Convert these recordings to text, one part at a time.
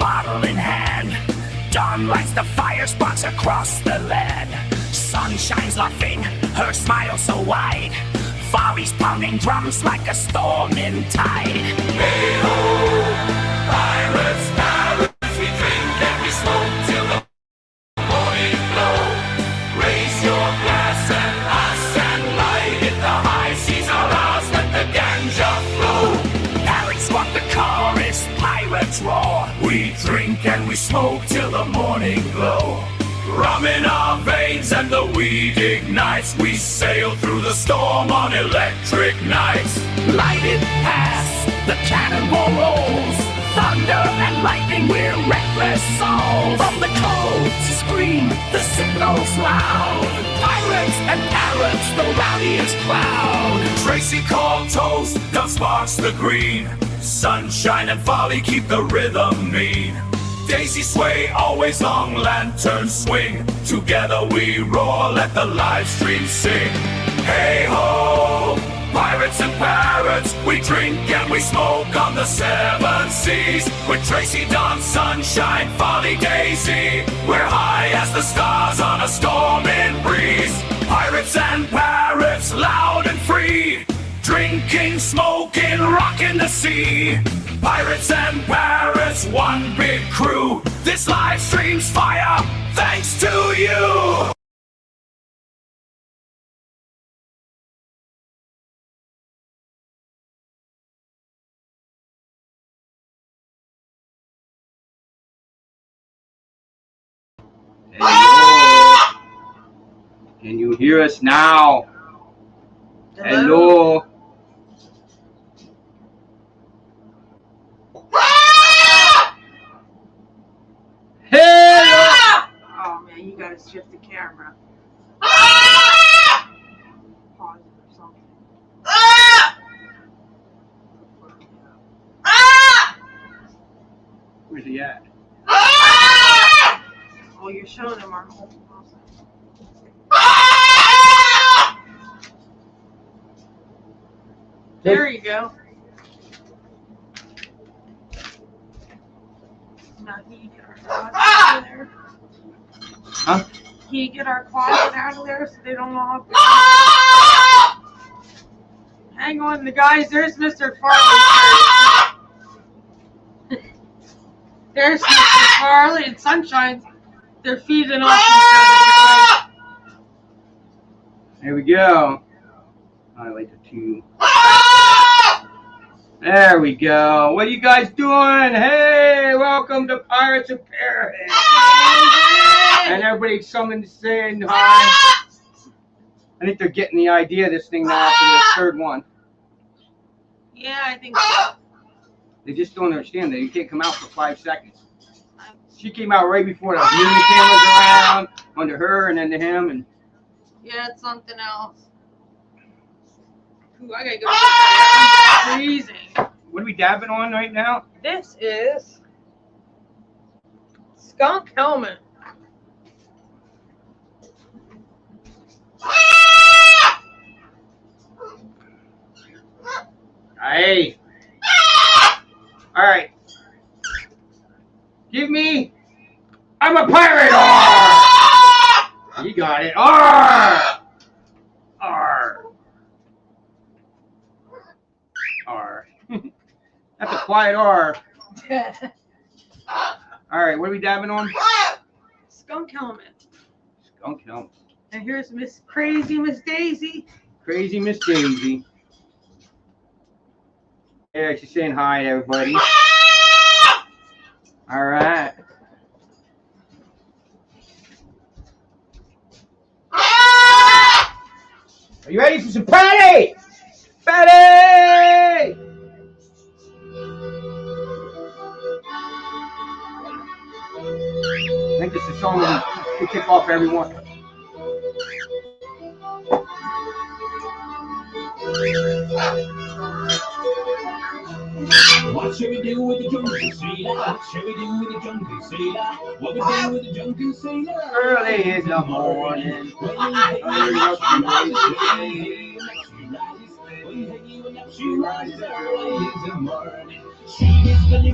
bottle in hand. Dawn lights the fire spots across the land. Sun shines laughing, her smile so wide. Folly's pounding drums like a storming tide. Hey ho, pirates, pirates, we drink and we smoke till the morning glow. Raise your glass and us and light it. The high seas are ours, let the ganja flow. Parrots walk the chorus, pirates roar. We drink and we smoke till the morning glow. Rum in our veins and the weed ignites. We sail through the storm on electric nights. Lighted past, the cannonball rolls. Thunder and lightning, we're reckless souls. From the coast scream the signals loud. Pirates and parrots, the rowdiest crowd. Tracy called toast, Dove sparks the green. Sunshine and folly keep the rhythm mean. Daisy sway, always long lantern swing. Together we roar, let the live stream sing. Hey ho, pirates and parrots, we drink and we smoke on the seven seas. With Tracy, Dawn, Sunshine, Folly, Daisy, we're high as the stars on a storming breeze. Pirates and parrots, loud and free. Drinking, smoking, rocking the sea. Pirates and parrots, one big crew. This live stream's fire, thanks to you. Hello. Can you hear us now? Hello. Oh man, you gotta shift the camera. Pause it or something. Where's he at? Oh, you're showing him our whole house. There you go. Now can you get our closet out of there? Huh? Can you get our closet out of there so they don't all have to... Hang on, the guys. There's Mr. Farley. There's Mr. Farley and Sunshine. They're feeding off each other. There we go. I like the two. There we go. What are you guys doing? Hey, welcome to Pirates of Paradise. And everybody summoned saying hi. I think they're getting the idea of this thing now after the third one. Yeah, I think so. They just don't understand that you can't come out for 5 seconds. She came out right before the media cameras around, onto her and then to him. And yeah, it's something else. Ooh, I gotta go. I'm freezing. what are we dabbing on right now? This is skunk helmet. Hey. All right. Give me. I'm a pirate. Arr! You got it. Arr! Arr. Arr. That's a quiet R. All right. What are we dabbing on? Skunk helmet. Skunk helmet. And here's Miss Crazy Miss Daisy. Crazy Miss Daisy. Yeah, she's saying hi to everybody. All right. Are you ready for some patty? Patty! I think this is a song we kick off everyone. What shall we do with the drunken sailor? What shall we do with the drunken sailor? What we do with the drunken sailor? Early in the morning. She rises early in the morning. Here's how to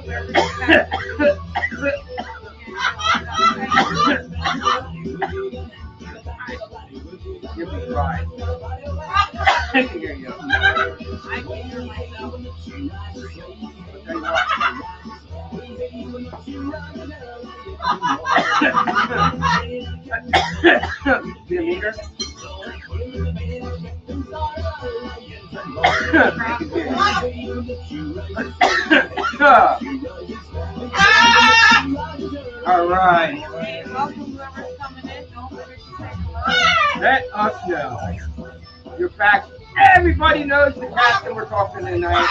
wear the You'll be right. I can hear you. I can hear myself. Be a meter? All right. Hey, welcome whoever's coming in. Don't forget to say hello. Let us know. You're back. Everybody knows the captain we're talking tonight.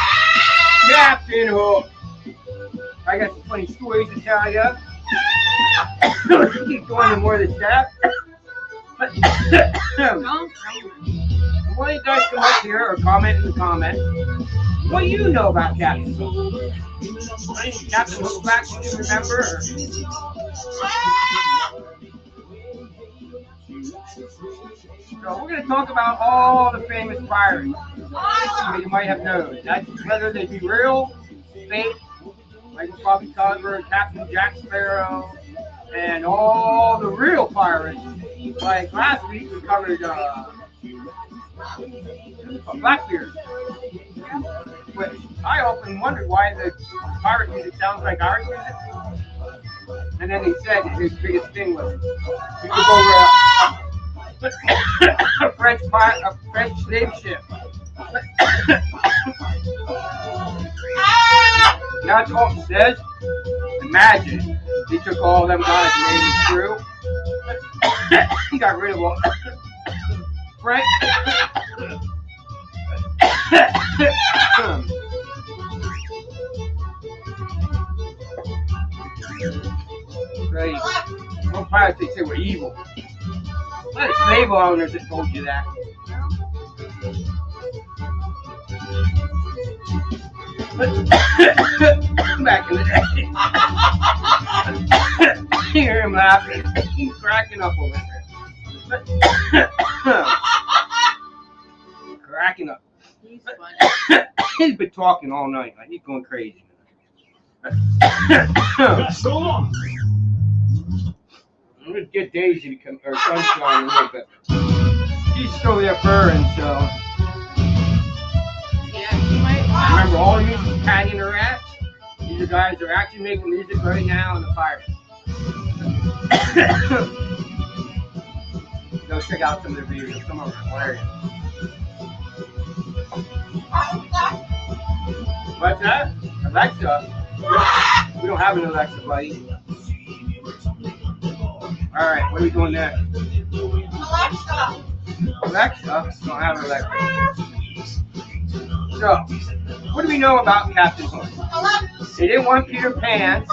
Captain Hook. I got some funny stories to tell you. Let's keep going to more of the chat. Don't. Why don't you guys come up here or comment in the comments? What do you know about Captain Hook? Any Captain Hook facts you remember? So we're going to talk about all the famous pirates that you might have known. That's whether they be real, fake, like Bobby Cogsworth, Captain Jack Sparrow, and all the real pirates. Like last week we covered Blackbeard. Which I often wondered why the pirate music sounds like our music. And then he said his biggest thing was he took over a French slave ship. That's all it says. Imagine he took all them guys and made it through. He got rid of all. Right? Right. No pirates they say we're evil. Not the slave owners that told you that. Back in the day. You hear him laughing. He's cracking up over there. Cracking up. He's funny. He's been talking all night. Like he's going crazy. So long. I'm gonna get Daisy to come, or Sunshine a little bit. She's still there purring, so. Yeah, you might. Remember all the music Patty and the Rats? These are guys that are actually making music right now in the Pirates. Go check out some of their videos. Some of them are hilarious. What's that? Alexa? We don't have an Alexa, buddy. Alright, what are we doing next? Alexa. Alexa? We don't have an Alexa. So, what do we know about Captain Hook? They didn't want Peter Pan.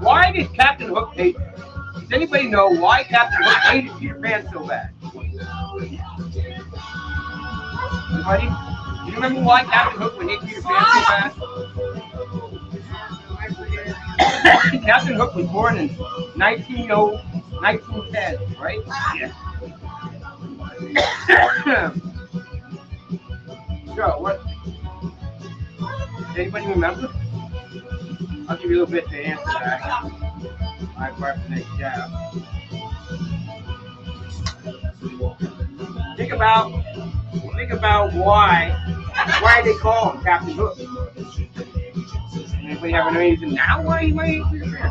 Why did Captain Hook hate him? Does anybody know why Captain Hook hated Peter Pan so bad? Anybody? Do you remember why Captain Hook would hate Peter Pan so bad? Captain Hook was born in 1910, right? Yeah. So, what? Anybody remember? I'll give you a little bit to answer that. My part for next job. Think about why they call him Captain Hook. Anybody have any reason now why he might hate Peter Pan?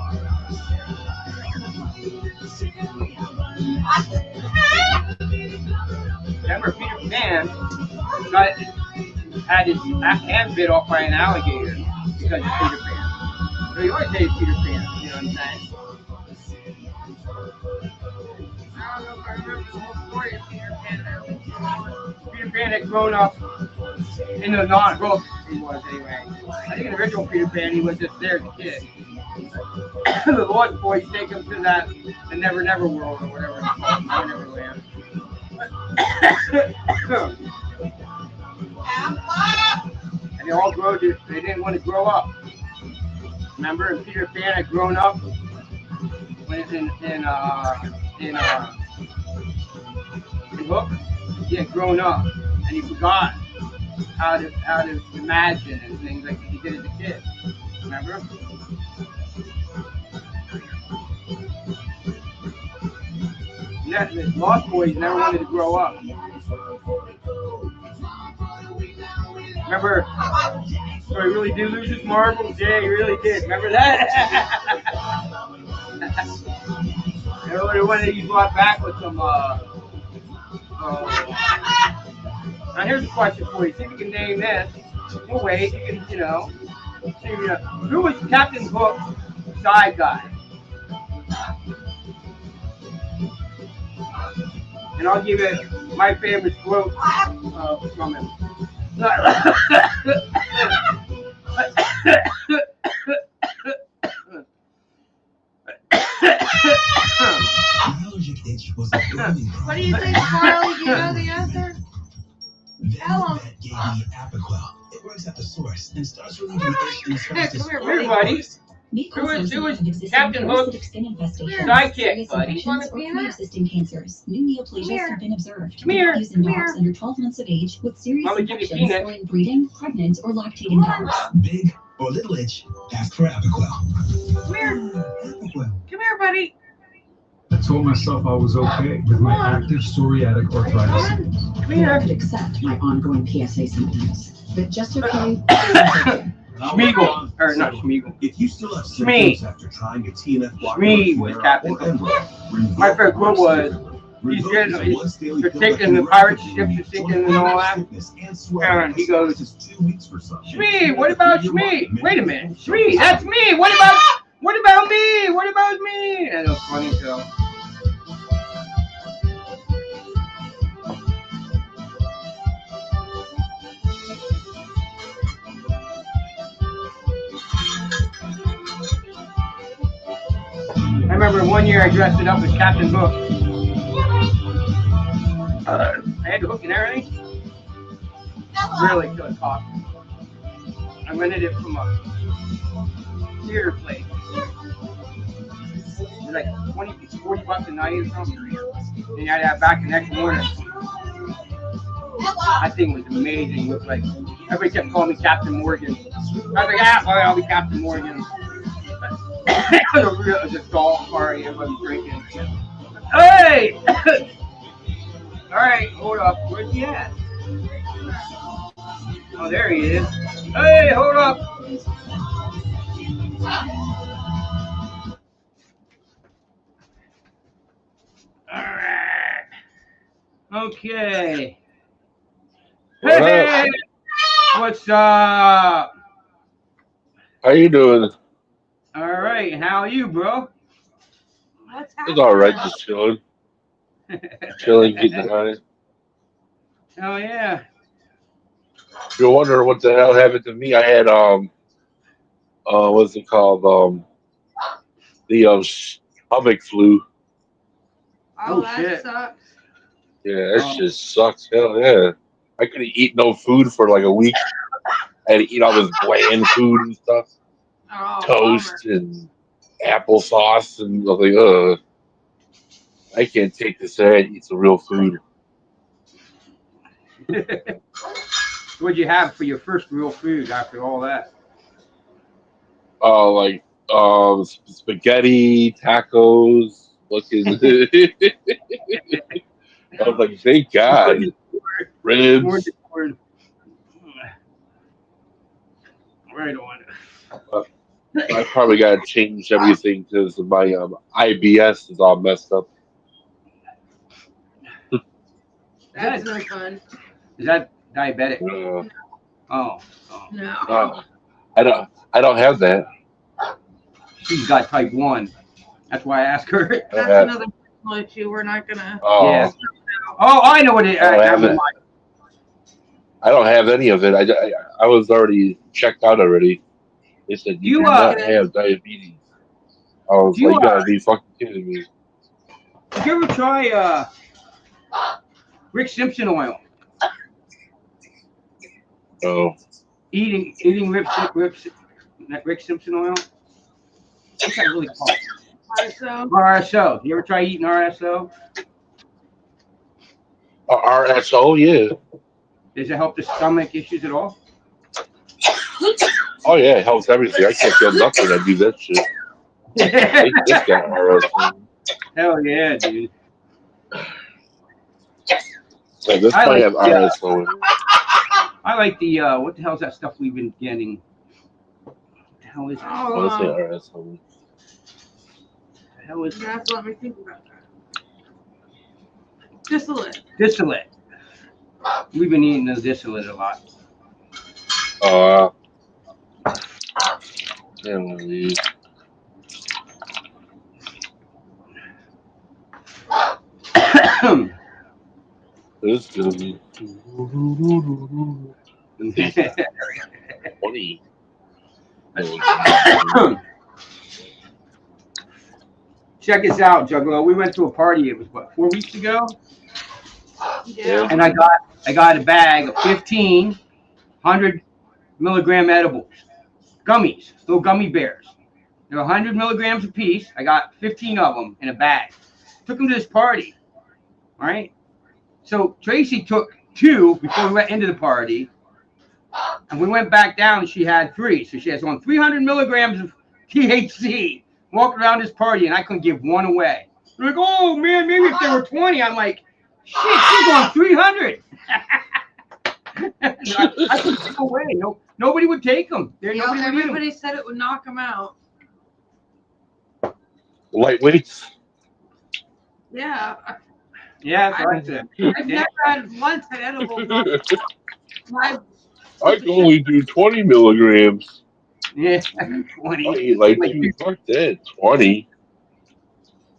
Remember Peter Pan had his hand bit off by an alligator because of Peter Pan. So he always hated Peter Pan, you know what I'm saying? I don't know if I remember the whole story of Peter Pan. Peter Pan had grown up In the non-book, he was anyway. I think in the original Peter Pan, he was just there as a kid. The Lost Boys take him to the Never Never World or whatever it's called, Never Never Land. And they all grew. They didn't want to grow up. Remember, and Peter Pan had grown up when in Hook. He had grown up, and he forgot how to imagine and things like he did as a kid. Remember? The Lost Boys never wanted to grow up. Remember? So he really did lose his marbles? Yeah, he really did. Remember that? Remember one that you brought back with some, now here's a question for you. See if you can name this. We'll wait. You can, see, who was Captain Hook's side guy? And I'll give you my favorite quote from him. What do you think, Carly? Do you know the answer? Tell him. Gave me Apiquel. It works at the source and starts relieving itch and starts to Come here, buddy. Who was Captain Hook's sidekick, buddy? Pre-existing cancers. New neoplasias have been observed. Come here. Used in dogs under 12 months of age with serious Mama, give you infections peanut. or in breeding, pregnant, or lactating dogs. big or little itch. Ask for Apiquel. Come here. Apiquel. Come here, buddy. I told myself I was okay with my active psoriatic arthritis. Come I here. could accept my ongoing PSA symptoms, but just okay. Schmeagle. Or not Schmeagle. If you still have Smee. symptoms after trying a TNF blocker, Smee was Captain Hook. My favorite quote was, they're taking the pirate ships are sinking and all that. And he goes, Shmee, what about Shmee? Wait a minute, Shmee, that's me. What about me? What about me? And it was funny too. I remember one year I dressed it up as Captain Hook. I had the hook and everything. Really good cost. I rented it from a theater place. It was like 40 bucks a night or something. And you had to have back the next morning. That thing was amazing. It looked like everybody kept calling me Captain Morgan. I was like, I'll be Captain Morgan. It was a golf party, everybody was drinking. Hey! Alright, hold up. Where's he at? Oh, there he is. Hey, hold up. Alright. Okay. Hey! What's up? How you doing? Alright, how are you, bro? What's It's all right, just chilling, getting high. Oh, yeah. If you're wondering what the hell happened to me, I had what's it called? The stomach flu. Oh, that shit. sucks. Yeah, that just sucks. Hell yeah. I couldn't eat no food for like a week. I had to eat all this bland food and stuff. Oh, Toast and applesauce, and I was like, I can't take this. I had to eat some real food. What'd you have for your first real food after all that? Like spaghetti, tacos, looking. I was like, thank God. Ribs. Right on. I probably got to change everything because my IBS is all messed up. That's no fun. Is that diabetic? Oh. No. I don't have that. She's got type 1. That's why I asked her. That's another personal issue. We're not gonna. Oh, Yeah. Oh, I know what it is. I have it. I don't have any of it. I was already checked out already. They said you You do not have diabetes. I was like, you gotta be fucking kidding me. did you ever try Rick Simpson oil? No. Eating Rick Simpson oil? What's that really called? So RSO. You ever try eating RSO? RSO, yeah. Does it help the stomach issues at all? Oh yeah, it helps everything. I can't feel nothing. I do that shit. This got RSO. Hell yeah, dude. Like, this I might like have RSO in it. I like the what the hell is that stuff we've been getting? What the hell is that? I want to say RSO. What the hell is you that? have to let me think about that. Distillate. Distillate. We've been eating the distillate a lot. Yeah, one of these. This is gonna be 20. Check this out, Juggalo. We went to a party. It was what, 4 weeks ago, Yeah. and I got a bag of 1,500 milligram edibles, gummies, little gummy bears. They're 100 milligrams a piece. I got 15 of them in a bag. Took them to this party. All right. So Tracy took 2 before we went into the party, and we went back down and she had 3. So she has on 300 milligrams of THC. Walking around this party, and I couldn't give 1 away. They're like, oh man, maybe if there were 20. I'm like, shit, she's on 300. I couldn't give away. No, nobody would take them. Nobody would eat 'em. Everybody said it would knock them out. Lightweights. Yeah. Yeah, that's what I said. I've never had once an edible. My I can only do 20 milligrams. Yeah, I 20. eat like fuck that. 20.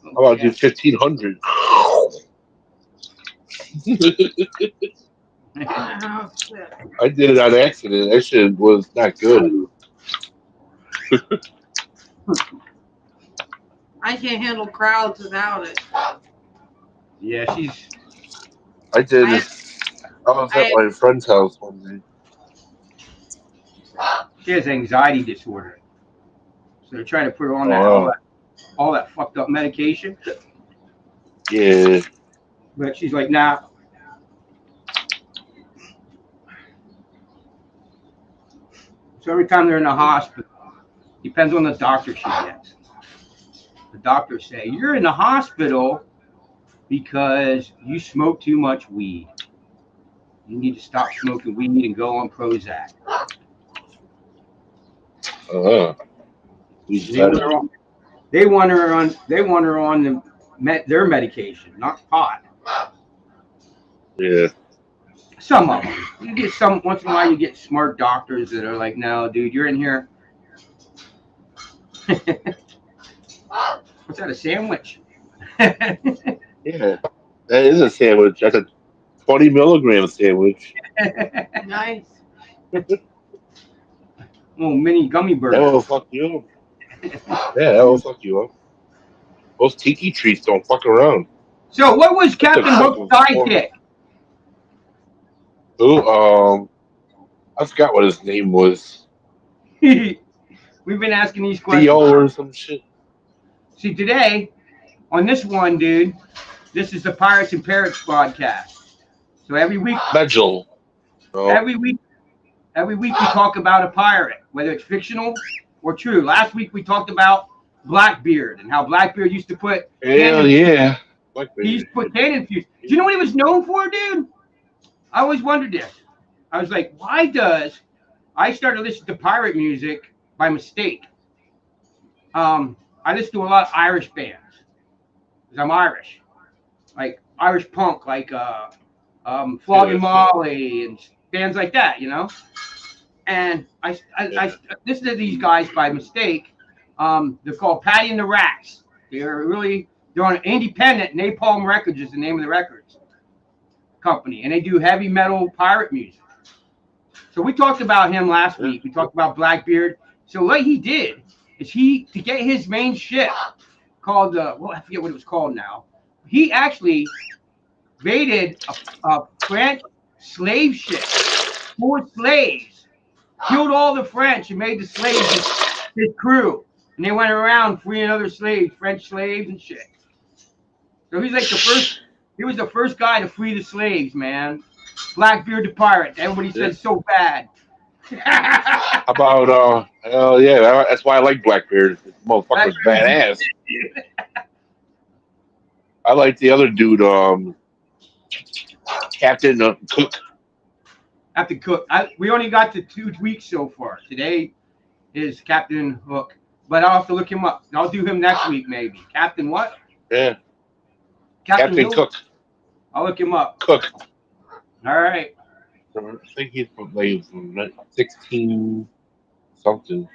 How about do 1,500? oh, shit. I did it on accident. That shit was not good. I can't handle crowds without it. Yeah, I did it. I was at my friend's house one day. she has anxiety disorder. So they're trying to put her on all that fucked up medication. Yeah. But she's like, nah. So every time they're in the hospital, depends on the doctor she gets. The doctors say, you're in the hospital because you smoke too much weed. You need to stop smoking weed and go on Prozac. They want her on their medication, not pot. Yeah. Some of them. You get some once in a while. You get smart doctors that are like, "No, dude, you're in here." What's that? A sandwich? Yeah. That is a sandwich. That's a 20 milligram sandwich. Nice. Little mini gummy That burger. will fuck you up. Yeah, that will fuck you up. Those tiki treats don't fuck around. So, what was Captain Hook's sidekick? Who? I forgot what his name was. We've been asking these questions. Theo or some shit. See, today, on this one, dude, this is the Pirates and Parrots podcast. So every week, Medjol. Oh. every week we talk about a pirate, whether it's fictional or true. Last week we talked about Blackbeard and how Blackbeard used to put Hell yeah. he used to put cannon fuse. Do you know what he was known for, dude? I always wondered this. I was like, why does I started listening to pirate music by mistake? I listen to a lot of Irish bands because I'm Irish, like Irish punk, like Flogging Molly and bands like that, you know. And I listen to these guys by mistake. They're called Patty and the Rats. They're on independent. Napalm Records is the name of the records company, and they do heavy metal pirate music. So we talked about him last week. We talked about Blackbeard. So what he did is to get his main ship called well, I forget what it was called now. He actually raided a French slave ship, 4 slaves, killed all the French and made the slaves his crew. And they went around freeing other slaves, French slaves and shit. So he's like the first. He was the first guy to free the slaves, man. Blackbeard the pirate. Everybody says so bad. How about hell yeah, that's why I like Blackbeard. This motherfucker's badass. I like the other dude, Captain Cook. Captain Cook. We only got the 2 weeks so far. Today is Captain Hook, but I'll have to look him up. I'll do him next week maybe. Captain what? Yeah. Captain Cook. I'll look him up. Cook. All right. I think he's from like 16 something.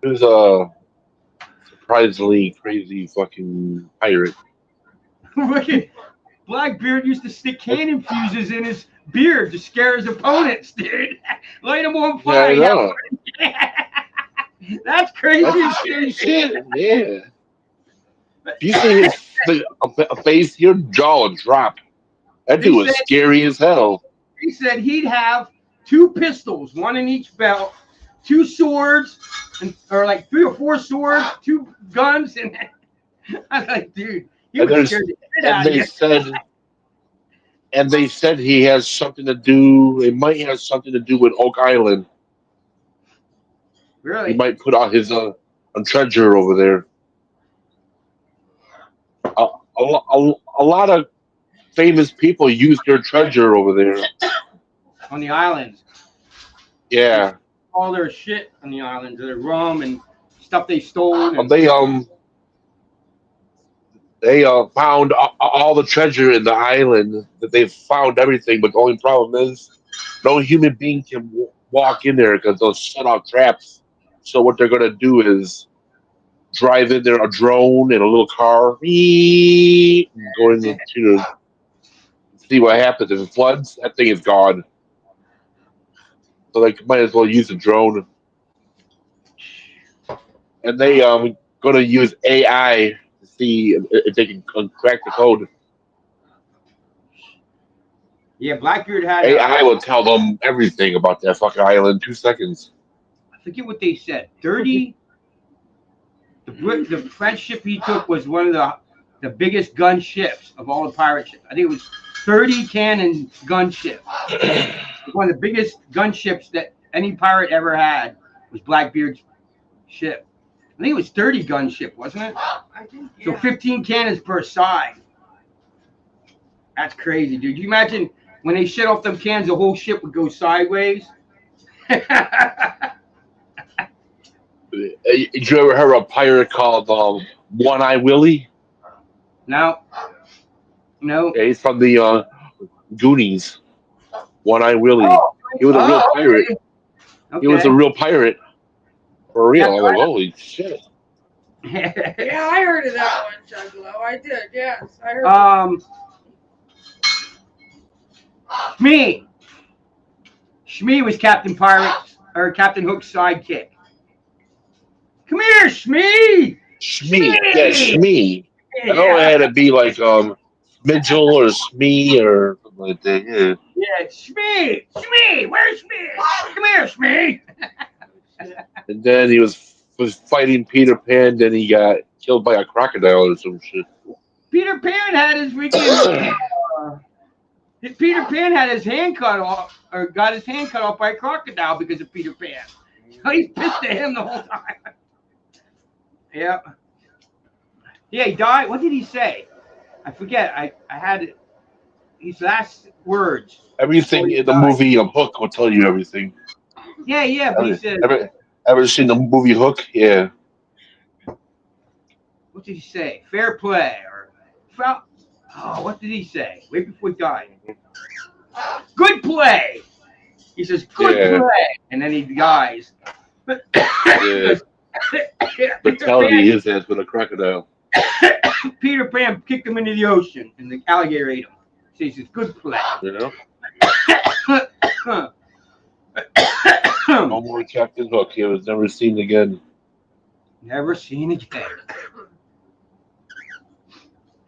He was a surprisingly crazy fucking pirate. Look at Blackbeard used to stick cannon fuses in his beard to scare his opponents, dude. Light them on fire. Yeah, I know. That's crazy That's shit. shit. Yeah. If you see his face, your jaw will drop. That dude was scary as hell. He said he'd have 2 pistols, 1 in each belt, 2 swords, or like 3 or 4 swords, 2 guns, and I was like, dude, he was scared the shit out of you. And they said he has something to do. It might have something to do with Oak Island. Really? He might put out his treasure over there. A lot of famous people use their treasure over there. On the islands. Yeah. All their shit on the islands, their rum and stuff they stole. And they found all the treasure in the island. That they've found everything, but the only problem is no human being can walk in there because they'll set off traps. So what they're gonna do is drive in there a drone and a little car, going to see what happens. If it floods, that thing is gone. So they might as well use a drone. And they going to use AI to see if they can crack the code. Yeah, Blackbeard had AI will tell them everything about that fucking island in 2 seconds. I forget what they said. 30. The French ship he took was one of the biggest gun ships of all the pirate ships. I think it was 30 cannon gun ship. One of the biggest gun ships that any pirate ever had was Blackbeard's ship. I think it was 30 gun ship, wasn't it? I think, yeah. So 15 cannons per side. That's crazy, dude. You imagine when they shut off them cannons, the whole ship would go sideways. Did you ever hear of a pirate called One Eye Willie? No. Yeah, he's from the Goonies. One Eye Willie. He was a real pirate. Okay. He was a real pirate. For real. I'm like, holy shit. Yeah, I heard of that one, Juggalo. I did, yes. I heard Shmee was Captain Hook's sidekick. Come here, Shmee! Shmee. Yeah, Shmee. I know it had to be like Midgel or Smee or something like that. Yeah. Yeah, Shmee! Shmee! Where's Shmee? Come here, Shmee! And then he was fighting Peter Pan, then he got killed by a crocodile or some shit. Peter Pan had his freaking Peter Pan had his hand cut off, or got his hand cut off by a crocodile because of Peter Pan. So he's pissed at him the whole time. Yep. Yeah, he died. What did he say? I forget. I had it. His last words. Everything in the movie Hook will tell you everything. Yeah, but he said. Ever seen the movie Hook? Yeah. What did he say? Fair play or what did he say? Wait before he died. Good play. He says good play, and then he dies. Yeah. Brutality his ass with a crocodile. Peter Pan kicked him into the ocean, and the alligator ate him. So he says, "Good play." You know. No more Captain Hook. He was never seen again. Never seen again.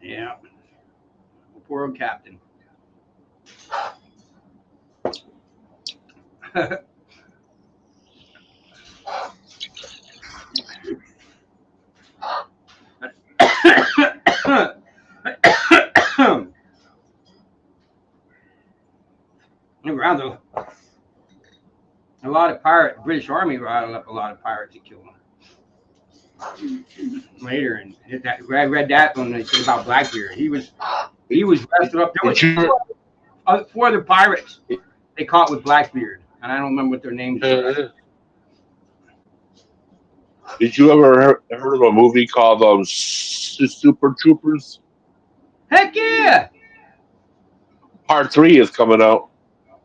Yeah. Poor old Captain. Around a lot of British Army routed up a lot of pirates and killed them. Later, and I read that when they said about Blackbeard. He was wrestled up. There was four other pirates they caught with Blackbeard, and I don't remember what their names were. Did you ever heard of a movie called Super Troopers? Heck yeah! Part 3 is coming out.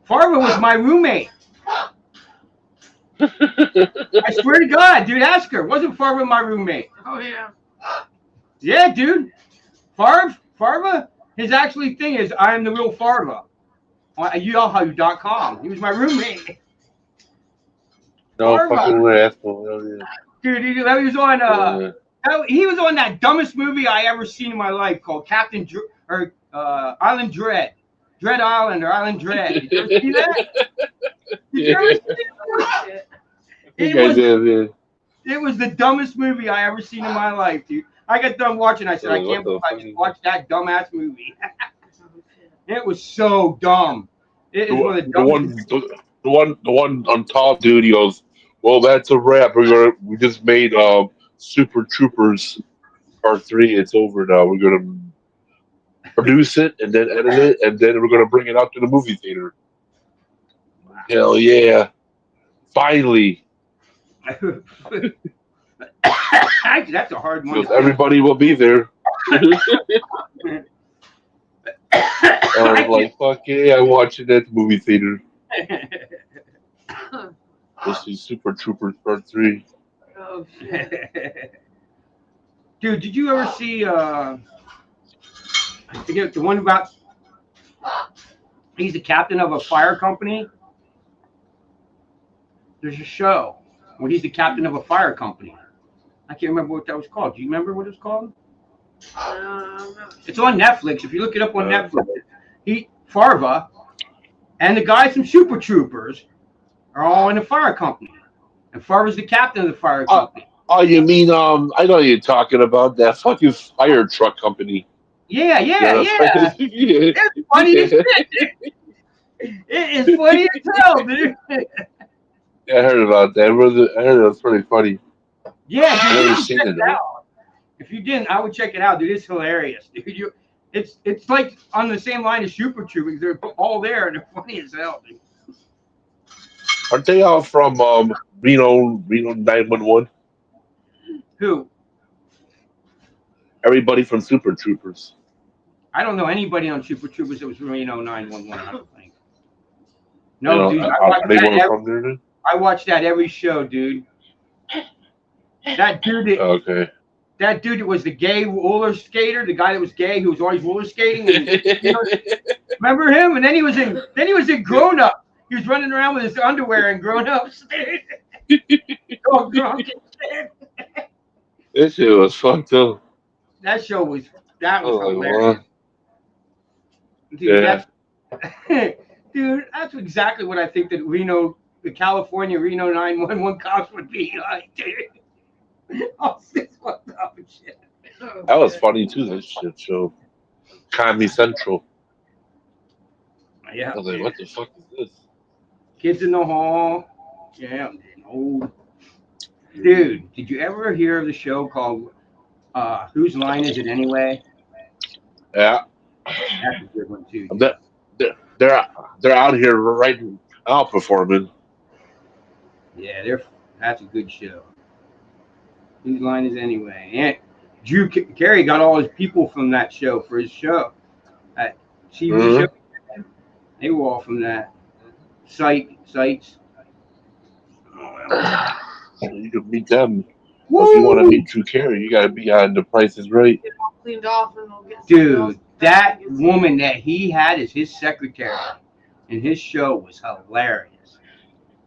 Farva was my roommate. I swear to God, dude, ask her. Wasn't Farva my roommate? Oh yeah. Yeah, dude. Farva, his actually thing is I am the real Farva. On yahoo.com. He was my roommate. No Farva. fucking way, asshole. Dude, he was on he was on that dumbest movie I ever seen in my life called Island Dread. Dread Island or Island Dread. Did you ever see that? Did you ever see that? It was the dumbest movie I ever seen in my life, dude. I got done watching. I said, I can't believe I just watched that dumbass movie. It was so dumb. It is one of the dumbest. The one on top, dude. He goes, "Well, that's a wrap. We just made Super Troopers Part 3. It's over now. We're gonna produce it and then edit it, and then we're gonna bring it out to the movie theater." Hell yeah! Finally. Actually, that's a hard one. Because everybody will be there. I was like, fuck yeah, I'm watching at the movie theater. Let's see Super Troopers Part 3. Oh shit. Dude, did you ever see I forget the one about he's the captain of a fire company? There's a show where he's the captain of a fire company. I can't remember what that was called. Do you remember what it was called? It's on Netflix. If you look it up on Netflix, Farva and the guys from Super Troopers are all in a fire company. And Farva's the captain of the fire company. Oh, you mean, I know what you're talking about, that fucking fire truck company. Yeah. It's funny as shit. It is funny as hell, dude. Yeah, I heard about that. I heard it was pretty funny. Yeah, dude, I've never you should seen check it. it out. If you didn't, I would check it out, dude. It's hilarious, dude. It's like on the same line as Super Troopers. They're all there, and they're funny as hell, dude. Aren't they all from Reno 911? Who? Everybody from Super Troopers. I don't know anybody on Super Troopers that was from Reno 911. I don't think. No, dude. I watched that every show, dude. That dude. Okay. That dude that was the gay roller skater, the guy that was gay who was always roller skating. And, remember him? And then he was in Grown Up. He was running around with his underwear in Grown Ups. All drunk and shit. This shit was fucked up. That was hilarious. Wow. Dude, that's exactly what I think that the California Reno 911 cops would be like, dude. Oh, this fucked up and shit. That was funny too, that shit show. Comedy Central. Yeah. I was like, what the fuck is this? Kids in the Hall. Yeah, I'm getting old. Dude, did you ever hear of the show called Whose Line Is It Anyway? Yeah. That's a good one too. They're out here right now performing. Yeah, that's a good show. Whose Line Is It Anyway? And Drew Carey got all his people from that show for his show. That TV show. They were all from that. Sites. So you can meet them. Well, if you want to meet Drew Carey, you got to be on The Price Is Right. Get all cleaned off and they'll get Dude, that woman that he had as his secretary in his show was hilarious.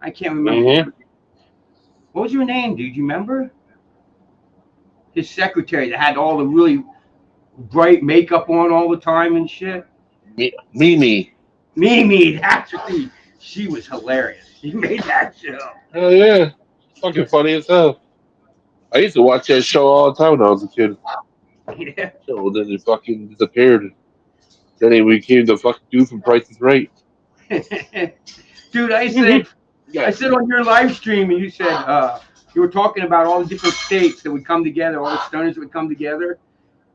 I can't remember. What was her name, dude? You remember? His secretary that had all the really bright makeup on all the time and shit. Mimi. Mimi, that's what she was hilarious. She made that show. Hell yeah. Fucking funny as hell. I used to watch that show all the time when I was a kid. Yeah. So then it fucking disappeared. Then he became the fucking dude from Price is Right. Dude, I said on your live stream, and you said you were talking about all the different states that would come together, all the stoners that would come together,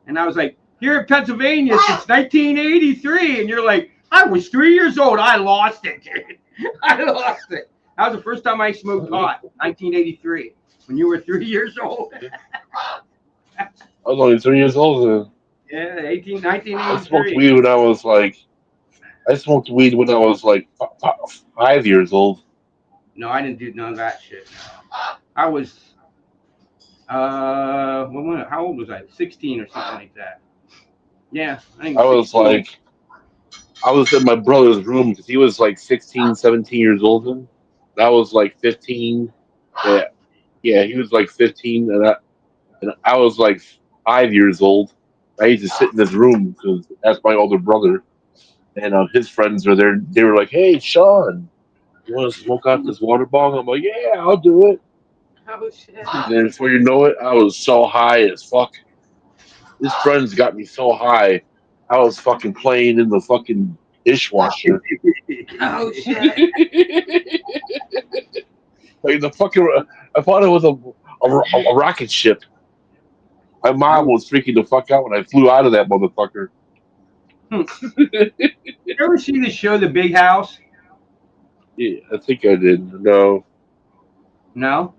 and I was like, here in Pennsylvania since 1983, and you're like, I was 3 years old. I lost it, dude. I lost it. That was the first time I smoked pot, 1983, when you were 3 years old. I was only 3 years old then. Yeah, 1983. I smoked weed when I was like 5 years old. No, I didn't do none of that shit. I was, how old was I? 16 or something like that. Yeah, I was in my brother's room because he was like 16, 17 years old then. I was like 15. Yeah, he was like 15, and I was like 5 years old. I used to sit in his room because that's my older brother, and his friends were there. They were like, "Hey, Sean, you want to smoke out this water bong?" I'm like, "Yeah, I'll do it." Oh shit. And then before you know it, I was so high as fuck. His friends got me so high, I was fucking playing in the fucking dishwasher. Oh shit. Like the fucking, I thought it was a rocket ship. My mom was freaking the fuck out when I flew out of that motherfucker. You ever see the show The Big House? Yeah, I think I did. No. No?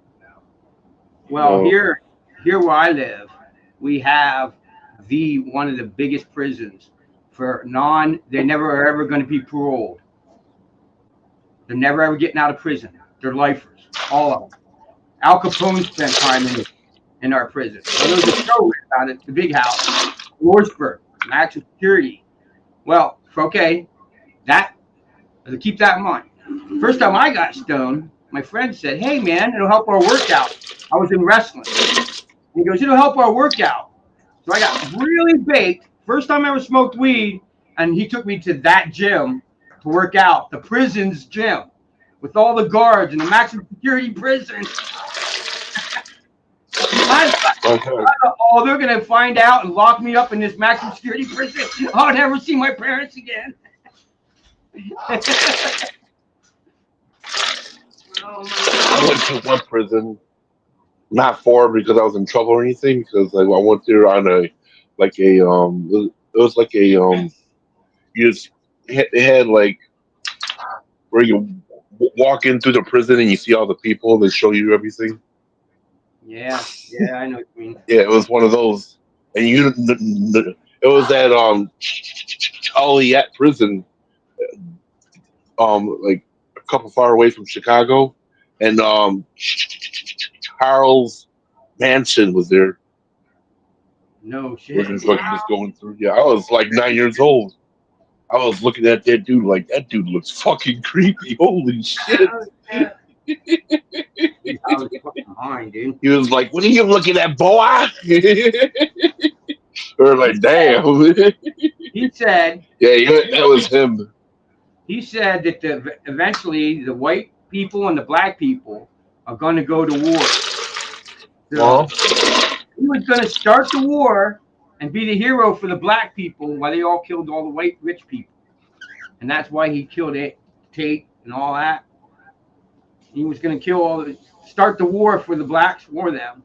Well, No. here where I live, we have one of the biggest prisons for they're never are ever going to be paroled. They're never ever getting out of prison. They're lifers, all of them. Al Capone spent time in our prison. Well, there was a show about it, The Big House, Lawrenceburg, maximum security. Well, okay, keep that in mind. First time I got stoned, my friend said, "Hey man, it'll help our workout." I was in wrestling. And he goes, "It'll help our workout." So I got really baked. First time I ever smoked weed, and he took me to that gym to work out, the prison's gym, with all the guards in the maximum security prison. They're gonna find out and lock me up in this maximum security prison. I'll never see my parents again. I went to one prison, not for because I was in trouble or anything, because like I went there on it was like a you just they had like where you walk in through the prison and you see all the people, they show you everything. Yeah, I know what you mean. Yeah, it was one of those, and it was at Joliet prison, like a couple far away from Chicago, and Charles Manson was there. No shit. We're just going through. Yeah, I was like 9 years old. I was looking at that dude like that dude looks fucking creepy. Holy shit! I was fucking behind, dude. He was like, "What are you looking at, boy?" We're like, "Damn." He said. Yeah, that was him. He said that eventually the white people and the black people are going to go to war. So he was going to start the war and be the hero for the black people while they all killed all the white rich people. And that's why he killed Tate and all that. He was going to start the war for the blacks for them.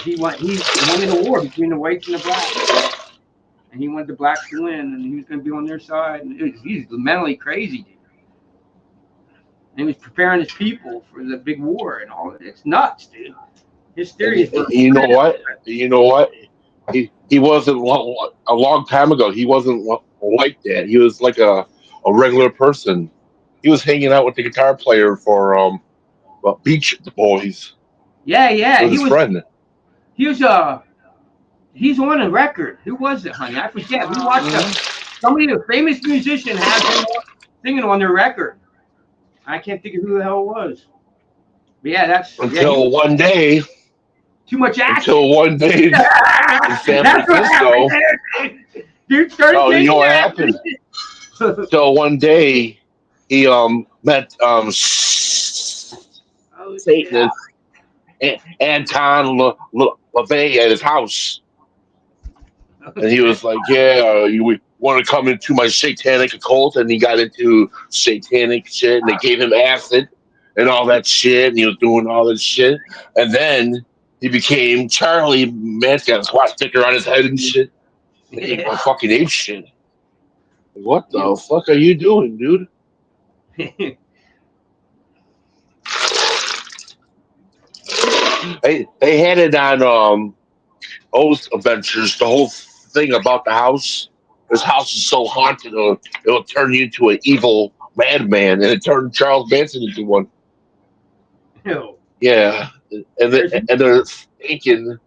He wanted the war between the whites and the blacks. And he wanted the blacks to win, and he was going to be on their side. And he's mentally crazy, dude. And he was preparing his people for the big war and all. It's nuts, dude. His theory is. You know what? He wasn't a long time ago. He wasn't like that. He was like a regular person. He was hanging out with the guitar player for Beach Boys. Yeah. He was friend. He's on a record. Who was it, honey? I forget. We watched somebody, a famous musician, had him singing on their record. I can't think of who the hell it was. Yeah, that's until one day. too much action. Until one day in San That's what Francisco. happened. Dude started Oh, you taking know what action. happened? So one day he met Oh, Satanist Anton LaVey at his house, and he was like, "Yeah, you want to come into my satanic occult?" And he got into satanic shit, and they gave him acid and all that shit, and he was doing all this shit, and then he became Charlie Manson, got a squat sticker on his head and shit. He yeah. fucking ape shit. What the fuck are you doing, dude? They had it on Oath Adventures, the whole thing about the house. This house is so haunted, it'll turn you into an evil madman, and it turned Charles Manson into one. Ew. Yeah, and they're thinking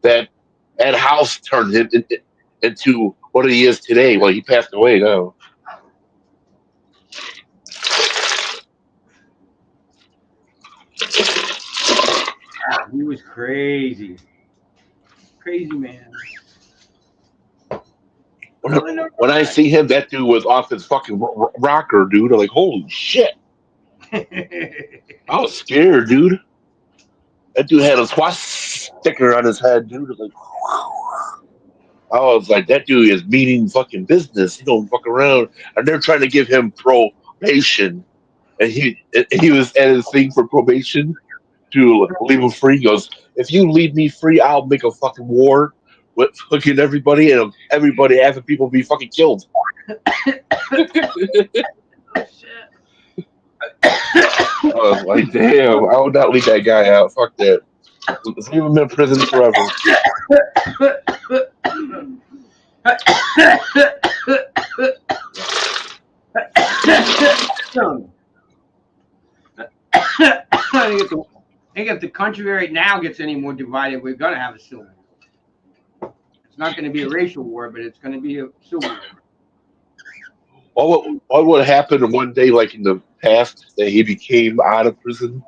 that house turned him into what he is today. Well, he passed away now. He was crazy. Crazy man. When I see him, that dude was off his fucking rocker, dude. I'm like, holy shit. I was scared, dude. That dude had a SWAT sticker on his head, dude. Like, I was like, that dude is meaning fucking business. He don't fuck around. And they're trying to give him probation. And he was at his thing for probation to leave him free. He goes, if you leave me free, I'll make a fucking war with fucking everybody, and everybody, having people be fucking killed. I was like, damn, I would not leave that guy out. Fuck that. Let's leave him in prison forever. I think if the country right now gets any more divided, we're gonna have a civil war. It's not going to be a racial war, but it's going to be a civil war. What would happen one day, like in the past, that he became out of prison,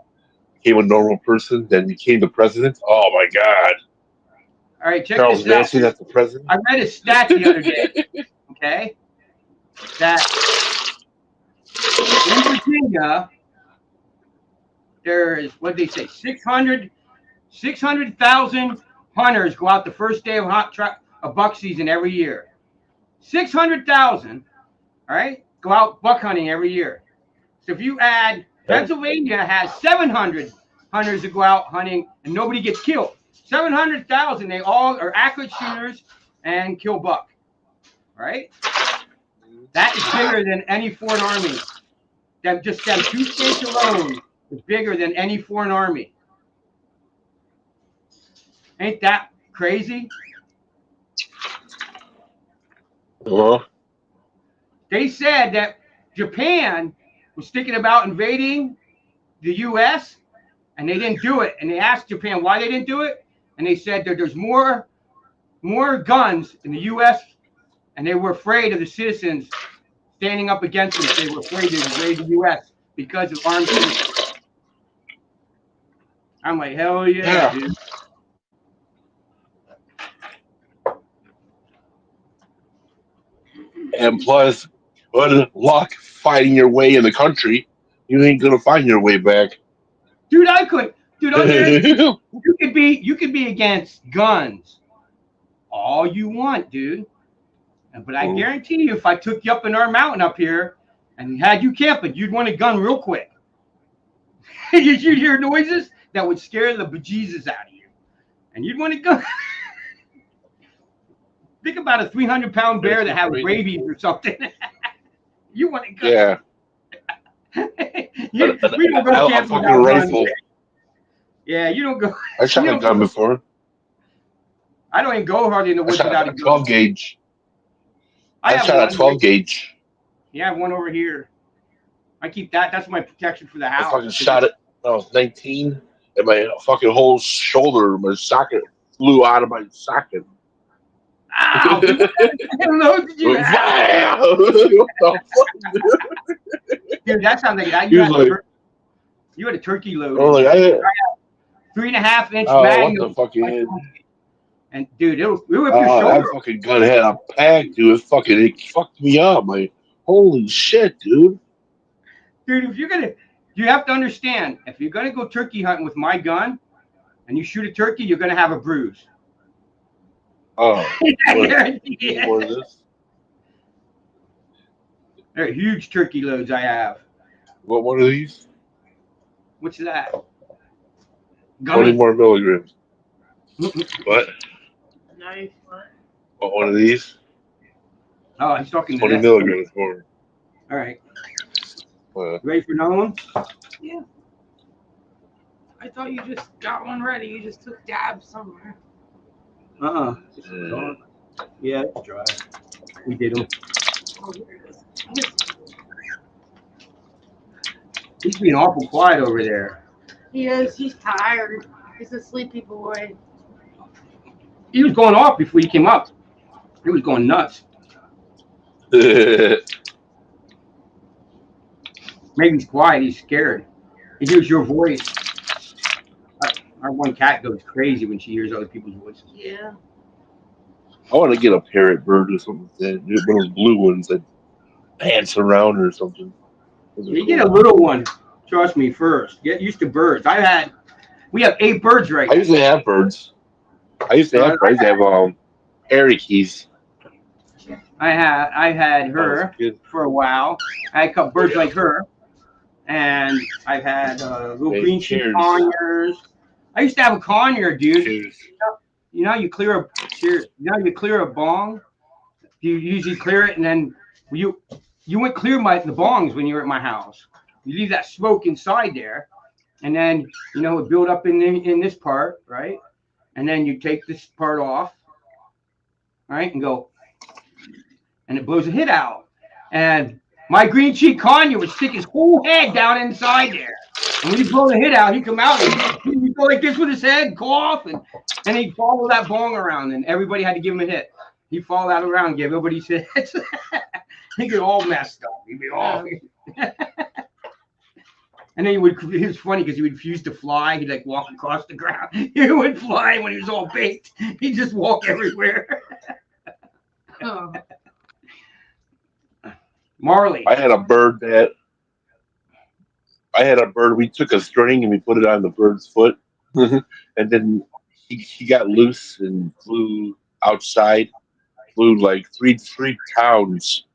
became a normal person, then became the president? Oh my God! All right, check Charles this out. Manson as the president. I read a stat the other day. Okay, that in Virginia there's what they say 600,000 hunters go out the first day of buck season every year. 600,000, all right, go out buck hunting every year. So if you add, Pennsylvania has 700 hunters that go out hunting and nobody gets killed. 700,000, they all are accurate shooters and kill buck. All right, that is bigger than any foreign army. Them two states alone is bigger than any foreign army. Ain't that crazy? They said that Japan was thinking about invading the U.S. and they didn't do it. And they asked Japan why they didn't do it, and they said that there's more guns in the U.S. and they were afraid of the citizens standing up against them. They were afraid to invade the U.S. because of armed citizens. I'm like, hell yeah, dude. And plus, good luck fighting your way in the country. You ain't gonna find your way back. Dude, I could. Dude, you could be against guns all you want, dude. But I guarantee you, if I took you up in our mountain up here and had you camping, you'd want a gun real quick. You'd hear noises that would scare the bejesus out of you, and you'd want a gun. Think about a 300-pound bear that has rabies or something. You want a gun? Yeah. We don't go camping without a rifle. Yeah, you don't go. I shot a gun before. I don't even go hardly in the woods without a gun. 12 gauge. I shot a 12 gauge. Yeah, I have one over here. I keep that. That's my protection for the house. I fucking shot it when I was 19, and my fucking whole shoulder, my socket flew out of my socket. Ow! What the hell did you have? Dude, that sounds like that. You had a turkey load. Oh, like 3.5-inch what magnum. the fuck is? And dude, it rip your That shoulder. fucking gun had a pack, dude. It fucked me up. Like, holy shit, dude. Dude, you have to understand, if you're gonna go turkey hunting with my gun, and you shoot a turkey, you're gonna have a bruise. Oh, I what is this? They're huge turkey loads I have. What one of these? What's that? 20 Gummy. more milligrams. What? Nice. What, one of these? Oh, he's talking to 20 that. milligrams more. All right. Ready for another one? Yeah. I thought you just got one ready. You just took dabs somewhere. Yeah, it's dry. We did them. Oh, here it is. He's being awful quiet over there. He is. He's tired. He's a sleepy boy. He was going off before you came up. He was going nuts. Maybe he's quiet. He's scared. He hears your voice. Our one cat goes crazy when she hears other people's voices. Yeah. I want to get a parrot bird or something. One of those blue ones that dance around or something. You get a little one. Trust me first. Get used to birds. We have 8 birds right now. I used to have birds. I used to have parakeets. I had her for a while. I had a couple birds like her, and I've had little green sheep conures. I used to have a conure, dude. Cheers. You know, you clear a bong. You usually clear it, and then you wouldn't clear the bongs when you were at my house. You leave that smoke inside there, and then it build up in this part, right? And then you take this part off, right, and go, and it blows a hit out. And my green cheek conure would stick his whole head down inside there. And when you blow the hit out, he'd come out and he'd go like this with his head, cough, and he'd follow that bong around, and everybody had to give him a hit. He'd follow that around, give everybody hits. He'd get all messed up. He'd be all. And then it was funny because he would refuse to fly. He'd like walk across the ground. He would fly when he was all baked. He'd just walk everywhere. Oh. Marley. I had a bird. We took a string and we put it on the bird's foot. And then he got loose and flew outside. Flew like three towns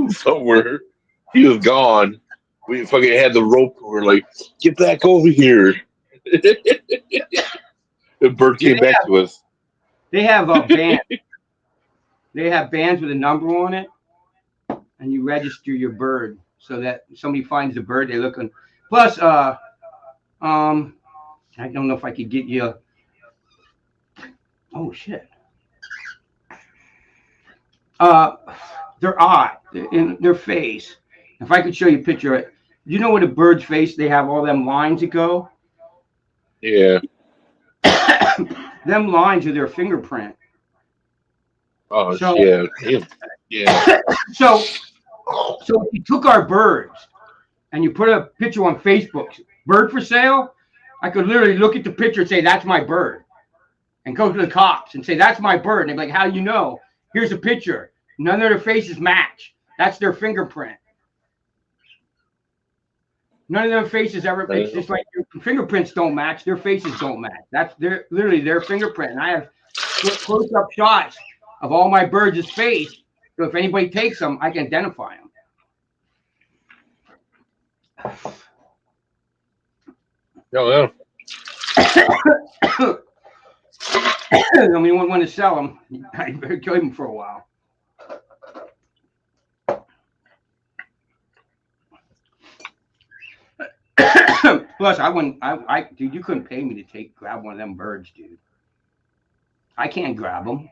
somewhere. He was gone. We fucking had the rope. We were like, get back over here. The bird came back to us. They have a band. They have bands with a number on it, and you register your bird so that somebody finds the bird they're looking. Plus, I don't know if I could get you. Oh shit. They're odd in their face. If I could show you a picture of it, you know what a bird's face? They have all them lines that go. Yeah. Them lines are their fingerprint. Oh, So- yeah. Yeah. So if you took our birds and you put a picture on Facebook, bird for sale, I could literally look at the picture and say, that's my bird. And go to the cops and say, that's my bird. And they'd be like, how do you know? Here's a picture. None of their faces match. That's their fingerprint. None of their faces ever, it's just like your fingerprints don't match. Their faces don't match. That's literally their fingerprint. And I have close-up shots of all my birds' face. So if anybody takes them, I can identify them. Yeah. I mean, when to sell them, I better kill them for a while. Plus, dude, you couldn't pay me to grab one of them birds, dude. I can't grab them.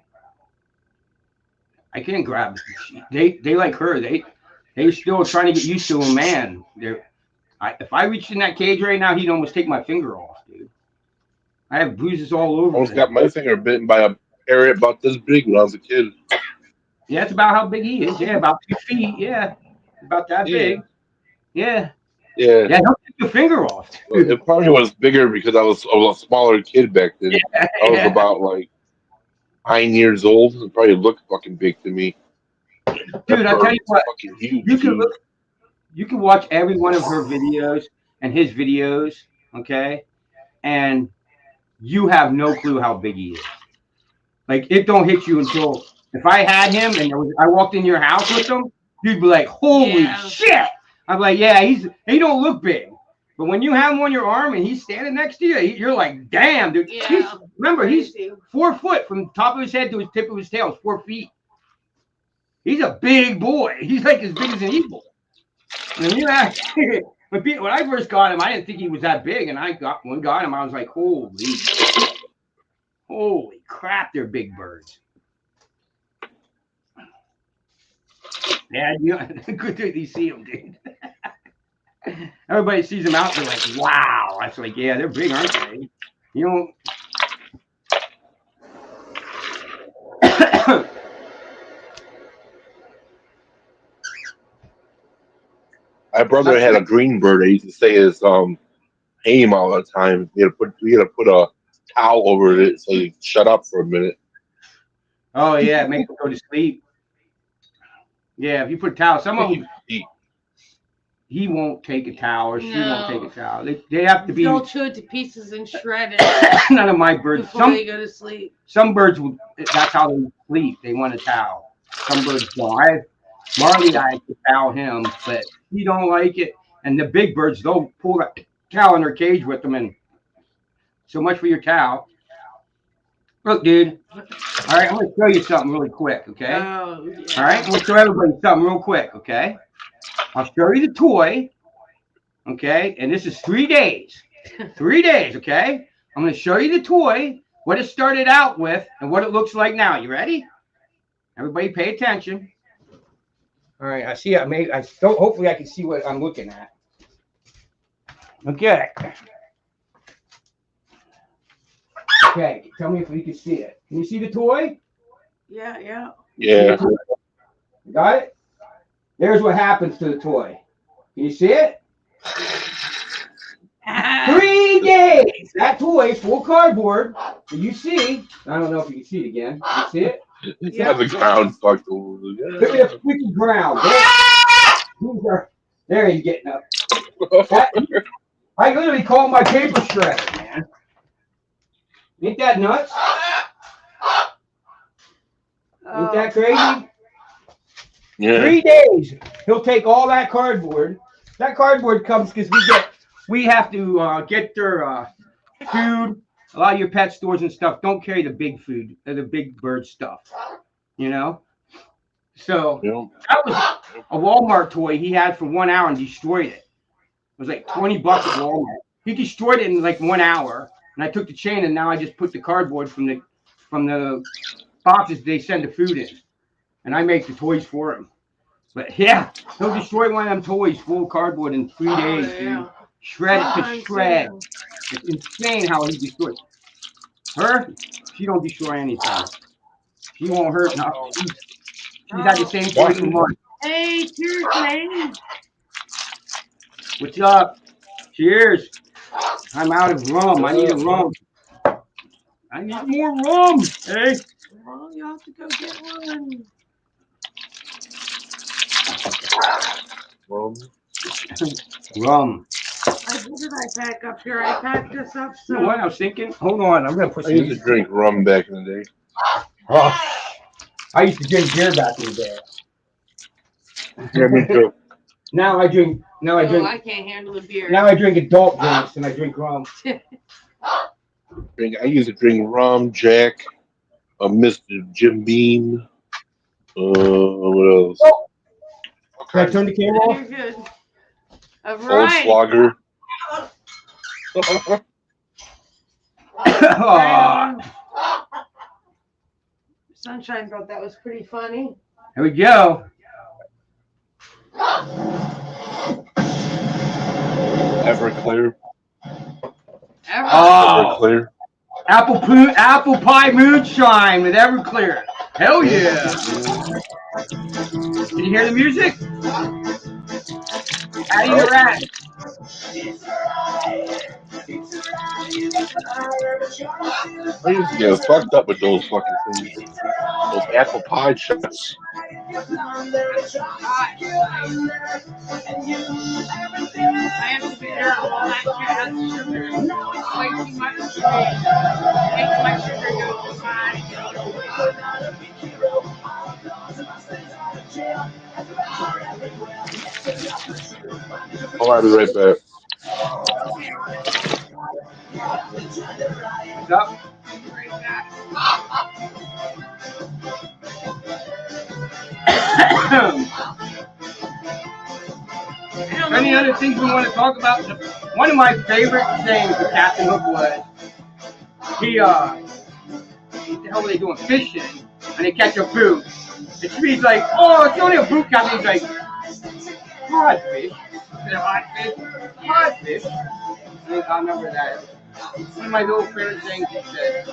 I can't grab them. They like her. They're still trying to get used to a man. If I reached in that cage right now, he'd almost take my finger off, dude. I have bruises all over. I almost got my finger bitten by a parrot about this big when I was a kid. Yeah, that's about how big he is. Yeah, about 2 feet. Yeah, about that big. Yeah. Yeah. Yeah, don't take your finger off. Dude. It probably was bigger because I was a smaller kid back then. I was about like 9 years old. It probably looked fucking big to me. Dude, I tell you what, fucking huge. you can Dude. look, you can watch every one of her videos and his videos, okay, and you have no clue how big he is. Like it don't hit you until if I had him and I walked in your house with him, you'd be like, "Holy shit!" I'm like, "Yeah, he don't look big." But when you have him on your arm and he's standing next to you, you're like, "Damn, dude!" Yeah. Remember, he's 4 foot from the top of his head to his tip of his tail. It's 4 feet. He's a big boy. He's like as big as an eagle. And you have, when I first got him, I didn't think he was that big. And got him, I was like, holy crap, they're big birds. Yeah, good that you see them, dude. Everybody sees them out there like, wow. I was like, yeah, they're big, aren't they? You know. My brother had a green bird. I used to say his name all the time. We had to put a towel over it so he'd shut up for a minute. Oh yeah, make him go to sleep. Yeah, if you put a towel, some of them he won't take a towel or she won't take a towel. They have to be. They'll chew it to pieces and shred it. None of my birds. Before they go to sleep. Some birds, that's how they sleep. They want a towel. Some birds don't. Marley, I could towel him, but he don't like it. And the big birds, they'll pull that towel in their cage with them. And so much for your towel. Look, dude. All right, I'm going to show you something really quick, okay? Oh, yeah. All right, I'm going to show everybody something real quick, okay? I'll show you the toy, okay? And this is 3 days. 3 days, okay? I'm going to show you the toy, what it started out with, and what it looks like now. You ready? Everybody pay attention. All right, I see. Hopefully I can see what I'm looking at. Okay. Okay, tell me if you can see it. Can you see the toy? Yeah. Yeah. Got it? There's what happens to the toy. Can you see it? 3 days. That toy is full cardboard. You see? I don't know if you can see it again. You see it? Yeah. The ground fucked over. Look at the freaking ground. There he's getting up. I literally call my paper shredder, man. Ain't that nuts? Ain't that crazy? Yeah. 3 days. He'll take all that cardboard. That cardboard comes because we have to get their food. A lot of your pet stores and stuff don't carry the big food, the big bird stuff. You know. So that was a Walmart toy he had for 1 hour and destroyed it. It was like $20 at Walmart. He destroyed it in like 1 hour. And I took the chain and now I just put the cardboard from the boxes they send the food in. And I make the toys for him. But yeah, he'll destroy one of them toys full of cardboard in 3 days, dude. Shred it to shred. It's insane how he destroys. Her, she don't destroy anything. She won't hurt nothing. She's had the same toy for months. Hey, cheers, man. What's up? Cheers. I'm out of rum. I need a rum. I need more rum. Hey. Well, you have to go get one. Rum. What did I pack up here? I packed this up. So. You know what I was thinking? Hold on. I'm going to put I used to drink rum back in the day. Oh, I used to drink beer back in the day. Yeah, me too. Now I drink. I can't handle the beer. Now I drink adult drinks and I drink rum. I used to drink rum, Jack, Mr. Jim Beam. What else? Oh. Can I turn the camera off? You're good. A Old variety. Slogger. Sunshine thought that was pretty funny. Here we go. Everclear. Everclear. Apple pie moonshine with Everclear. Hell yeah. Can you hear the music? How do you rap? I used to get fucked up with those fucking things. Those apple pie shots. I have to be careful. That shit has sugar. It's way too much for me. Makes my sugar go high. I'll be right back. What's up? Any other things we want to talk about? One of my favorite things with Capt Hook was what the hell were they doing? Fishing, and they catch a boot. And Speed's like, oh, it's only a boot, Captain. He's like, codfish. Codfish. I remember that. One of my little favorite things he said.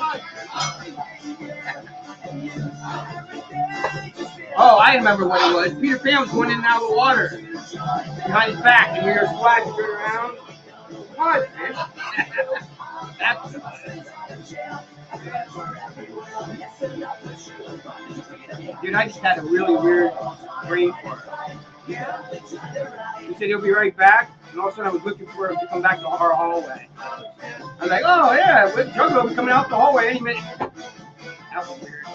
Oh, I remember what it was. Peter Pan was going in and out of the water behind his back, and we were splashing around. Codfish. That's dude, I just had a really weird brain fart. He said he'll be right back, and all of a sudden I was looking for him to come back to our hallway. I was like, oh yeah, Jungle will be coming out the hallway any minute. That was weird.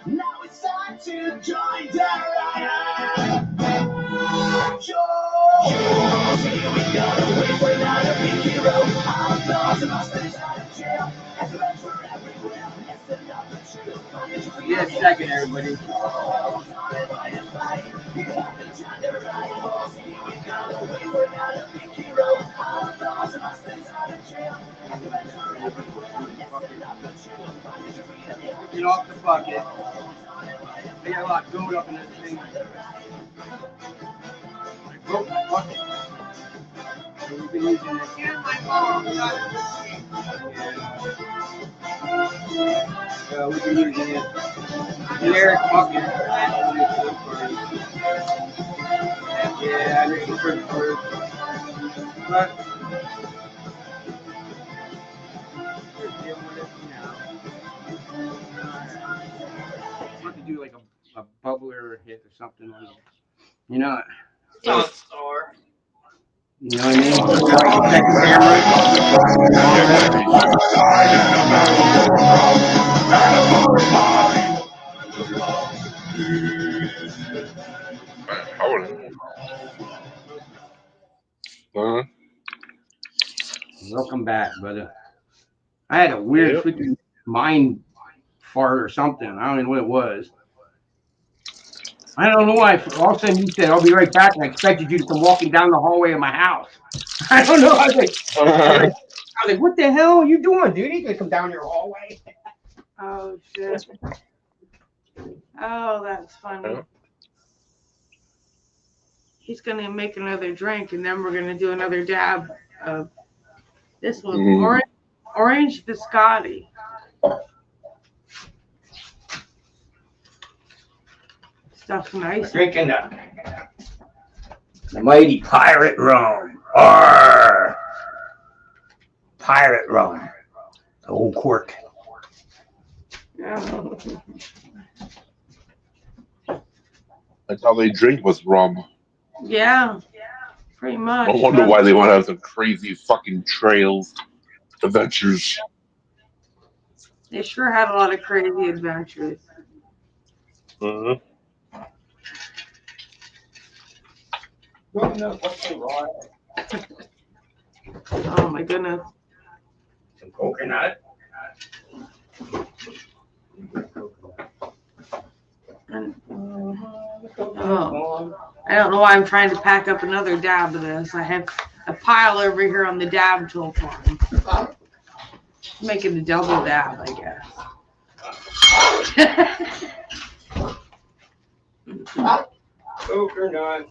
Now it's time to join the riot. Here we go, we're not a big hero. Outlaws and monsters out of jail. Adventure everywhere, listen up the truth. Yeah, second everybody. Get off the bucket. They got a lot going up in this thing. I broke my bucket. So we've been using this. Here's my phone. We've been using it. Generic bucket. Yeah, I just prefer the first. But we're dealing with it now. I want to do like a bubbler hit or something on it. You know, Don't store. you know what I mean? Second camera. Welcome back, brother. I had a weird freaking mind fart or something. I don't know what it was. I don't know why. All of a sudden you said, I'll be right back, and I expected you to come walking down the hallway of my house. I don't know. I was like, what the hell are you doing, dude? He's gonna come down your hallway. Oh, shit. Oh, that's funny. He's going to make another drink, and then we're going to do another dab of this one. Orange biscotti. Stuff's nice. Drinking the mighty pirate rum. Arr! Pirate rum. The old cork. Yeah. That's how they drink was rum. Yeah, pretty much. I wonder why they want to have some crazy fucking trails, adventures. They sure had a lot of crazy adventures. Uh-huh. Oh my goodness. Some coconut. Oh, I don't know why I'm trying to pack up another dab of this. I have a pile over here on the dab tool farm. Making a double dab, I guess. Coconut.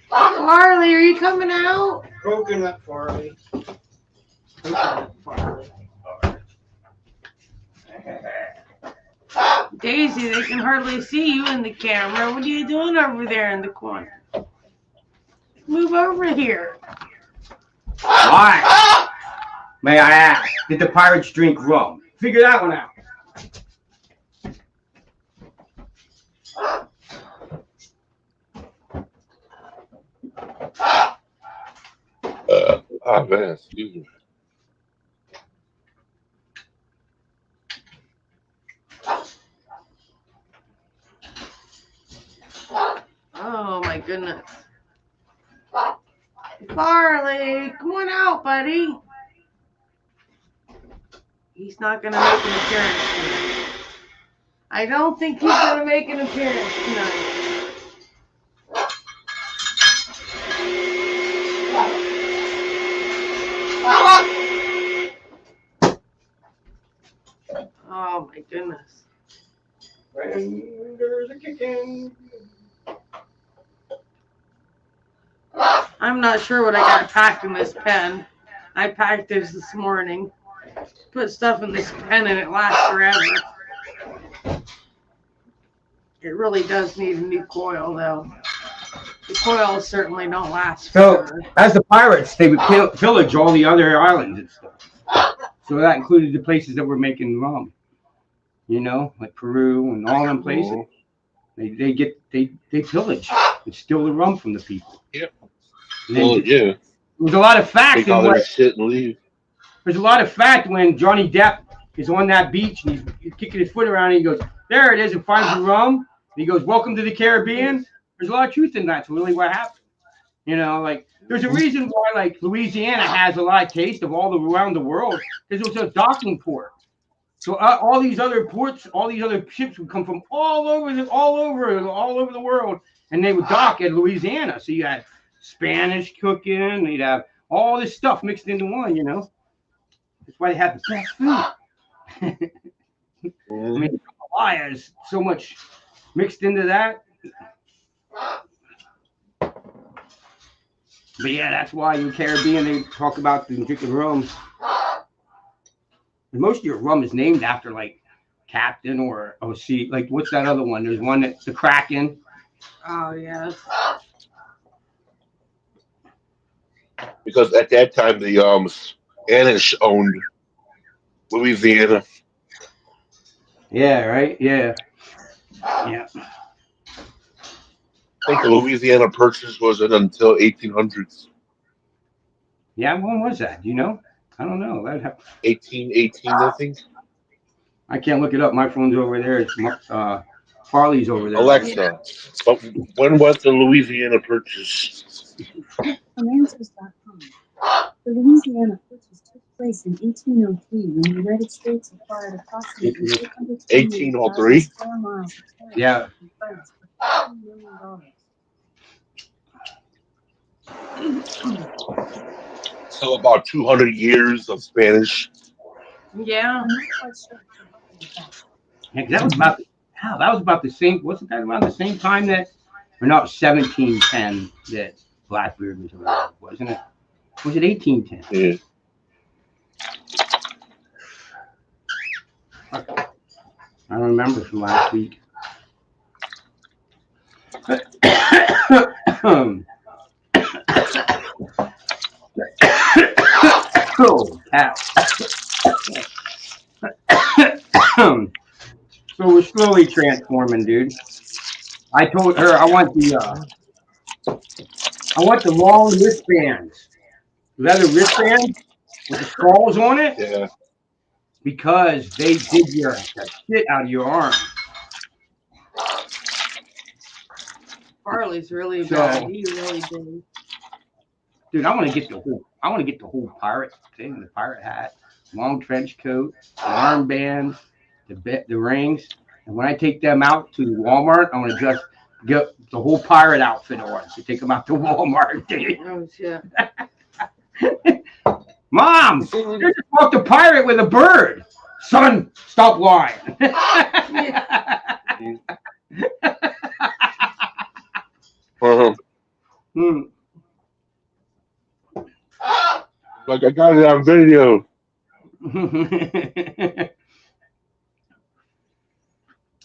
Farley, are you coming out? Coconut Farley. Farley. Daisy, they can hardly see you in the camera. What are you doing over there in the corner? Move over here. Why? May I ask, did the pirates drink rum? Figure that one out. Man, excuse me. Oh my goodness. Farley, come on out, buddy. He's not going to make an appearance tonight. I don't think he's going to make an appearance tonight. Oh my goodness. Fingers a kicking. I'm not sure what I got packed in this pen. I packed this morning. Put stuff in this pen and it lasts forever. It really does need a new coil though. The coils certainly don't last So, forever. as the pirates, they would pillage all the other islands and stuff. So that included the places that were making rum. You know, like Peru and all them places. They pillage and steal the rum from the people. Yep. And then Well, yeah. There's a lot of fact Take in all what, their shit and leave. there's a lot of fact when Johnny Depp is on that beach and he's kicking his foot around and he goes, there it is, and finds the rum. And he goes, welcome to the Caribbean. There's a lot of truth in that. That's really what happened. You know, like there's a reason why like Louisiana has a lot of taste of around the world because it was a docking port. So all these other ports, all these other ships would come from all over the world, and they would dock at Louisiana. So you had Spanish cooking, you'd have all this stuff mixed into one. You know, that's why they have the best food. I mean, jambalaya is so much mixed into that. But yeah, that's why in the Caribbean they talk about drinking rum. And most of your rum is named after like Captain or OC. Like what's that other one? There's one that's the Kraken. Oh yes. Because at that time the Spanish owned Louisiana. Yeah, right? Yeah. Yeah. I think the Louisiana Purchase wasn't until 1800s. Yeah, when was that? Do you know? I don't know. 1818, I think. I can't look it up. My phone's over there. It's Farley's over there. Alexa, but when was the Louisiana Purchase? Answers.com. The Louisiana Purchase took place in 1803 when the United States acquired approximately 1803? square miles of territory Yeah. from France for $15 million. So about 200 years of Spanish. Yeah. I'm not quite sure what Yeah, that was about the same. Wasn't that around the same time that, or not 1710 that Blackbeard was around? Wasn't it? Was it 1810? Yeah. I remember from last week. Oh, cow. So we're slowly transforming, dude. I told her I want the long wristbands, leather wristbands with the skulls on it, Yeah. because they dig the shit out of your arm. Farley's really So- bad. He really did. Dude, I want to get the whole pirate thing, the pirate hat, long trench coat, armbands, the rings, and when I take them out to Walmart, I want to just get the whole pirate outfit on to take them out to Walmart. Dude. Oh shit. Mom, you just walked a pirate with a bird. Son, stop lying. Hmm. Like I got it on video.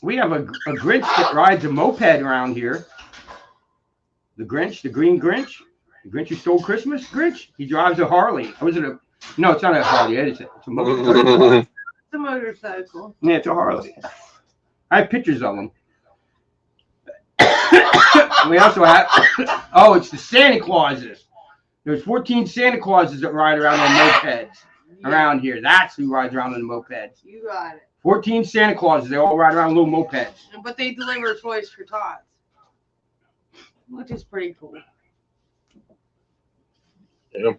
We have a Grinch that rides a moped around here. The Grinch, the green Grinch. The Grinch who stole Christmas, Grinch. He drives a Harley. Or is it a... No, it's not a Harley. It's a moped. It's a motorcycle. Yeah, it's a Harley. I have pictures of them. We also have... Oh, it's the Santa Clauses. There's 14 Santa Clauses that ride around on mopeds around here. That's who rides around on the mopeds. You got it. 14 Santa Clauses. They all ride around little mopeds. But they deliver toys for tots, which is pretty cool. Yeah.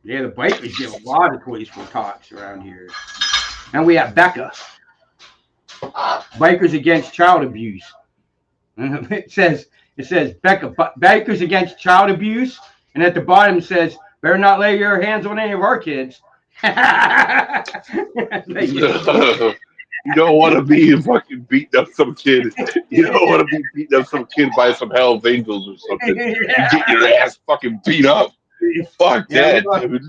Yeah, the bikers give a lot of toys for tots around here. And we have Becca. Bikers Against Child Abuse. It says Becca, Bikers Against Child Abuse, and at the bottom it says, better not lay your hands on any of our kids. You don't want to be fucking beating up some kid. You don't want to be beating up some kid by some Hell's Angels or something. Yeah. You get your ass fucking beat up. Fuck that, dude.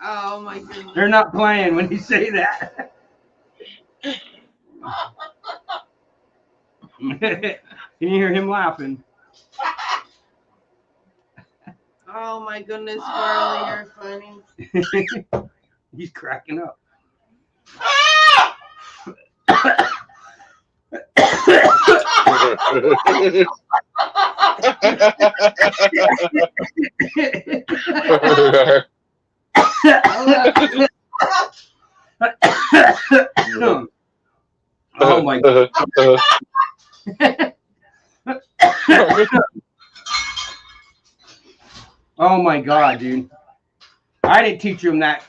Oh my goodness. They're not playing when you say that. Can you hear him laughing? Oh my goodness, Farley, you're funny. He's cracking up. Oh my God. Oh my God, dude. I didn't teach him that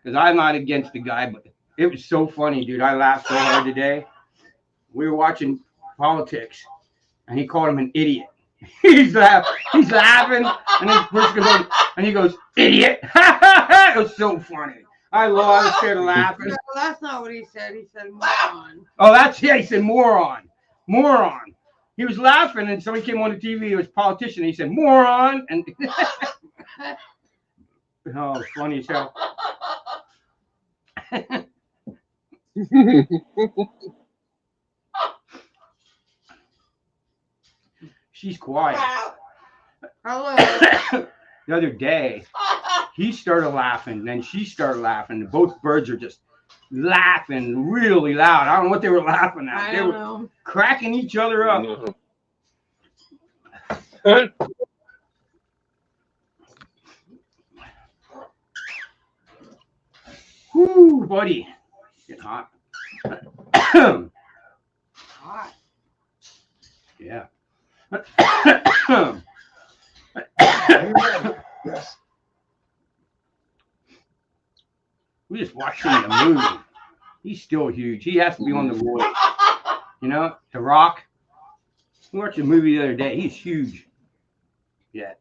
because I'm not against the guy, but it was so funny, dude. I laughed so hard today. We were watching politics and he called him an idiot. He's laughing, and then first goes on, and he goes, idiot. It was so funny. I was scared of laughing. No, that's not what he said. He said moron. Oh, he said moron. Moron. He was laughing, and somebody came on the TV. It was a politician. And he said moron, and oh, funny as hell. She's quiet. Hello. The other day, he started laughing, then she started laughing. And both birds are just laughing really loud. I don't know what they were laughing at. They were cracking each other up. Whoo, buddy. Getting hot. Hot. Yeah. We just watched him in the movie. He's still huge. He has to be on the Voice. You know, The Rock. We watched a movie the other day. He's huge. Yeah.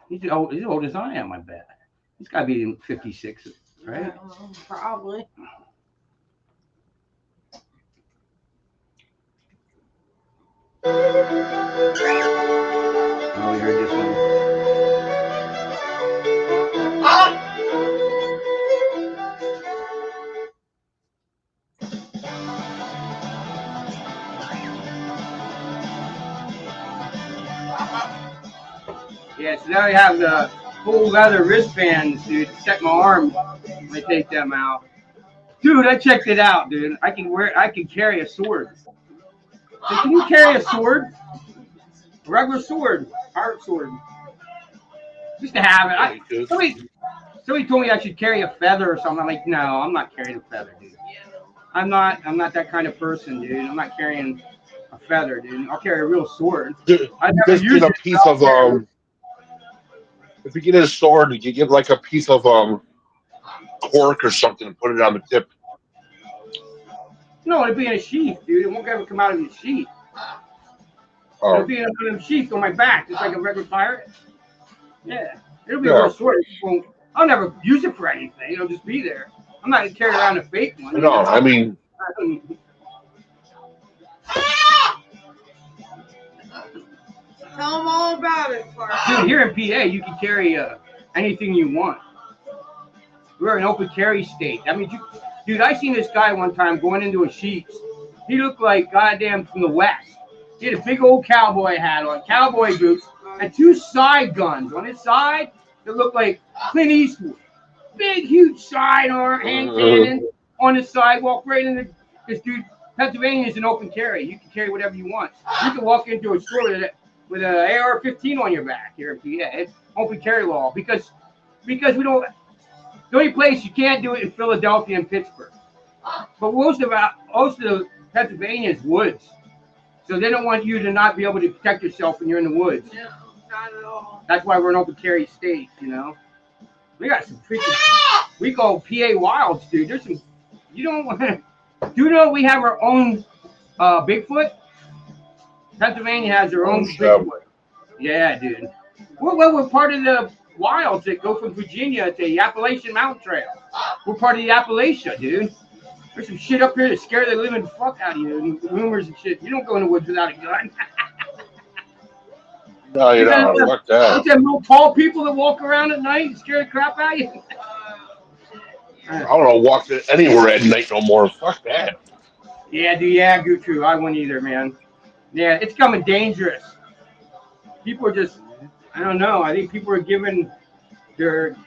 He's as old as I am, I bet. He's got to be in 56, right? Probably. Oh, we heard this one. Yeah, so now we have the full leather wristbands, dude, to protect my arm when I take them out. Dude, I checked it out, dude. I can carry a sword. So can you carry a sword? A regular sword, pirate sword. Just to have it. Somebody told me I should carry a feather or something. I'm like, no, I'm not carrying a feather, dude. I'm not that kind of person, dude. I'm not carrying a feather, dude. I'll carry a real sword. Just get a piece of if you get a sword, you get like a piece of cork or something and put it on the tip. No, it'd be in a sheath, dude. It won't ever come out of the sheath. Oh. It'll be in a sheath on my back, just like a regular pirate. Yeah, it'll be a real sword. I'll never use it for anything. It'll just be there. I'm not gonna carry around a fake one. No, I mean, Tell them all about it, Clark. Dude, here in PA, you can carry anything you want. We're an open carry state. I mean, dude, I seen this guy one time going into a Sheetz. He looked like goddamn from the West. He had a big old cowboy hat on, cowboy boots, and 2 side guns on his side that looked like Clint Eastwood. Big, huge sidearm, hand cannon on the sidewalk, right in the. This dude, Pennsylvania is an open carry. You can carry whatever you want. You can walk into a store with an AR-15 on your back here in PA. It's open carry law because we don't. The only place you can't do it in Philadelphia and Pittsburgh. But most of Pennsylvania is woods. So they don't want you to not be able to protect yourself when you're in the woods. No, not at all. That's why we're an open carry state, you know. We got some freaking, we call PA wilds, dude. There's some, you don't want to, do you know we have our own Bigfoot? Pennsylvania has their own Bigfoot. Yeah, dude. We're part of the wilds that go from Virginia to the Appalachian Mountain Trail. We're part of the Appalachia, dude. There's some shit up here that scare the living fuck out of you. And rumors and shit. You don't go in the woods without a gun. No, you don't. Fuck that. Look at them little tall people that walk around at night and scare the crap out of you. I don't know, walk anywhere at night no more. Fuck that. Yeah, dude. Yeah, true. I wouldn't either, man. Yeah, it's coming dangerous. People are just, I don't know. I think people are giving their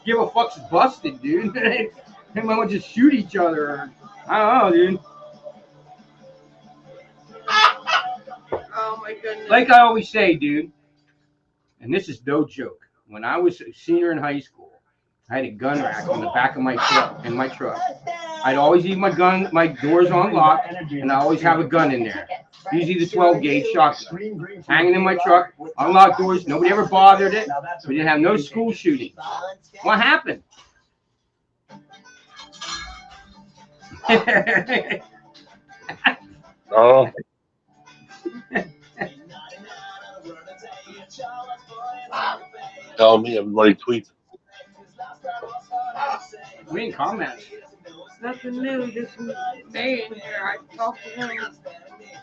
give a fuck's busted, dude. They might just shoot each other. I don't know, dude. Oh my goodness. Like I always say, dude, and this is no joke. When I was a senior in high school, I had a gun rack in the back of my truck. I'd always leave my doors unlocked, and I always have a gun in there. Usually the 12 gauge shotgun. Hanging in my truck, unlocked doors. Nobody ever bothered it. We didn't have no school shootings. What happened? Oh. Tell me, everybody tweets. We didn't comment. Nothing new, just May in here. I talked to him.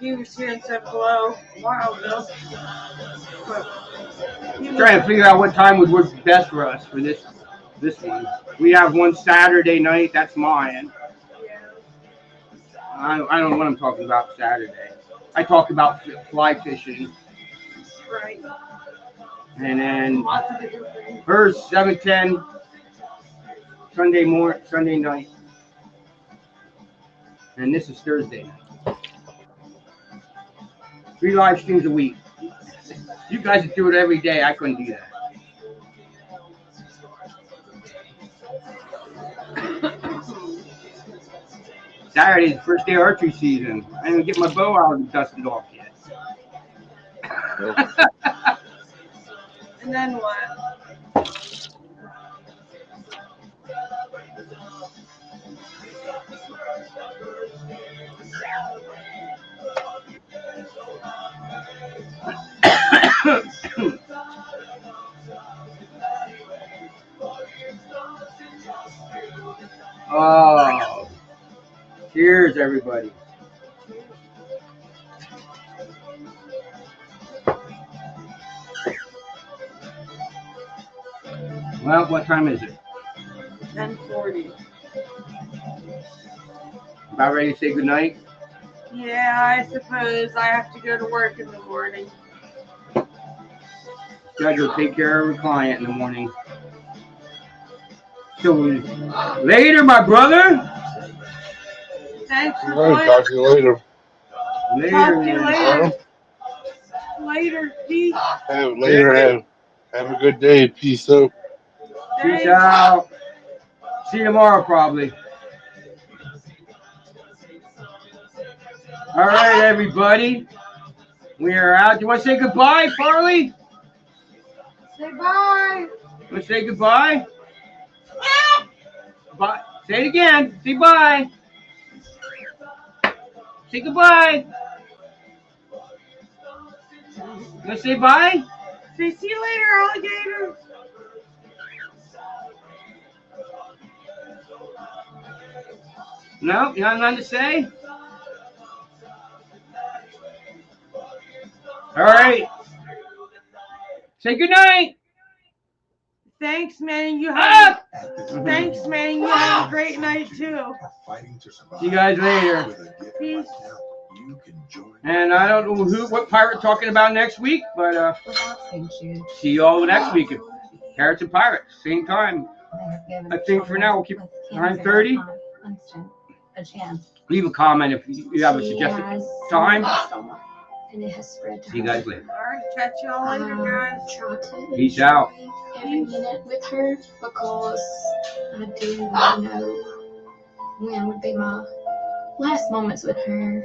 He was here and said hello a while ago. Trying to figure out what time would work best for us for this one. We have one Saturday night. That's mine. I don't know what I'm talking about Saturday. I talk about fly fishing. Right. And then hers 7:10 Sunday night. And this is Thursday night. 3 live streams a week. You guys would do it every day. I couldn't do that. Saturday's the first day of archery season. I didn't even get my bow out and dusted off yet. And then what? Oh, cheers, everybody. Well, what time is it? 10:40. About ready to say goodnight? Yeah, I suppose I have to go to work in the morning. Gotta go take care of a client in the morning. So, later, my brother. Thanks for All right, playing. talk to you later. Later, Talk to you man. later. Later, peace. Have a good day. Peace out. Peace out. See you tomorrow, probably. All right, everybody. We are out. Do you want to say goodbye, Farley? Say bye. You want to say goodbye? Bye. Say it again. Say bye. Say goodbye. You want to say bye? Say see you later, alligator. No? You have nothing to say? All right. Say good night. Thanks, man. You have. Ah! Thanks, man. You have a great night too. See you guys later. Peace. And I don't know what pirate talking about next week, but see you all next week. Parrots and Pirates, same time. I think for now we'll keep 9:30. Leave a comment if you have a suggested time. And it has spread to See you guys later. All right, catch y'all later, guys. Try to Peace out. every minute with her because I do know when would be my last moments with her.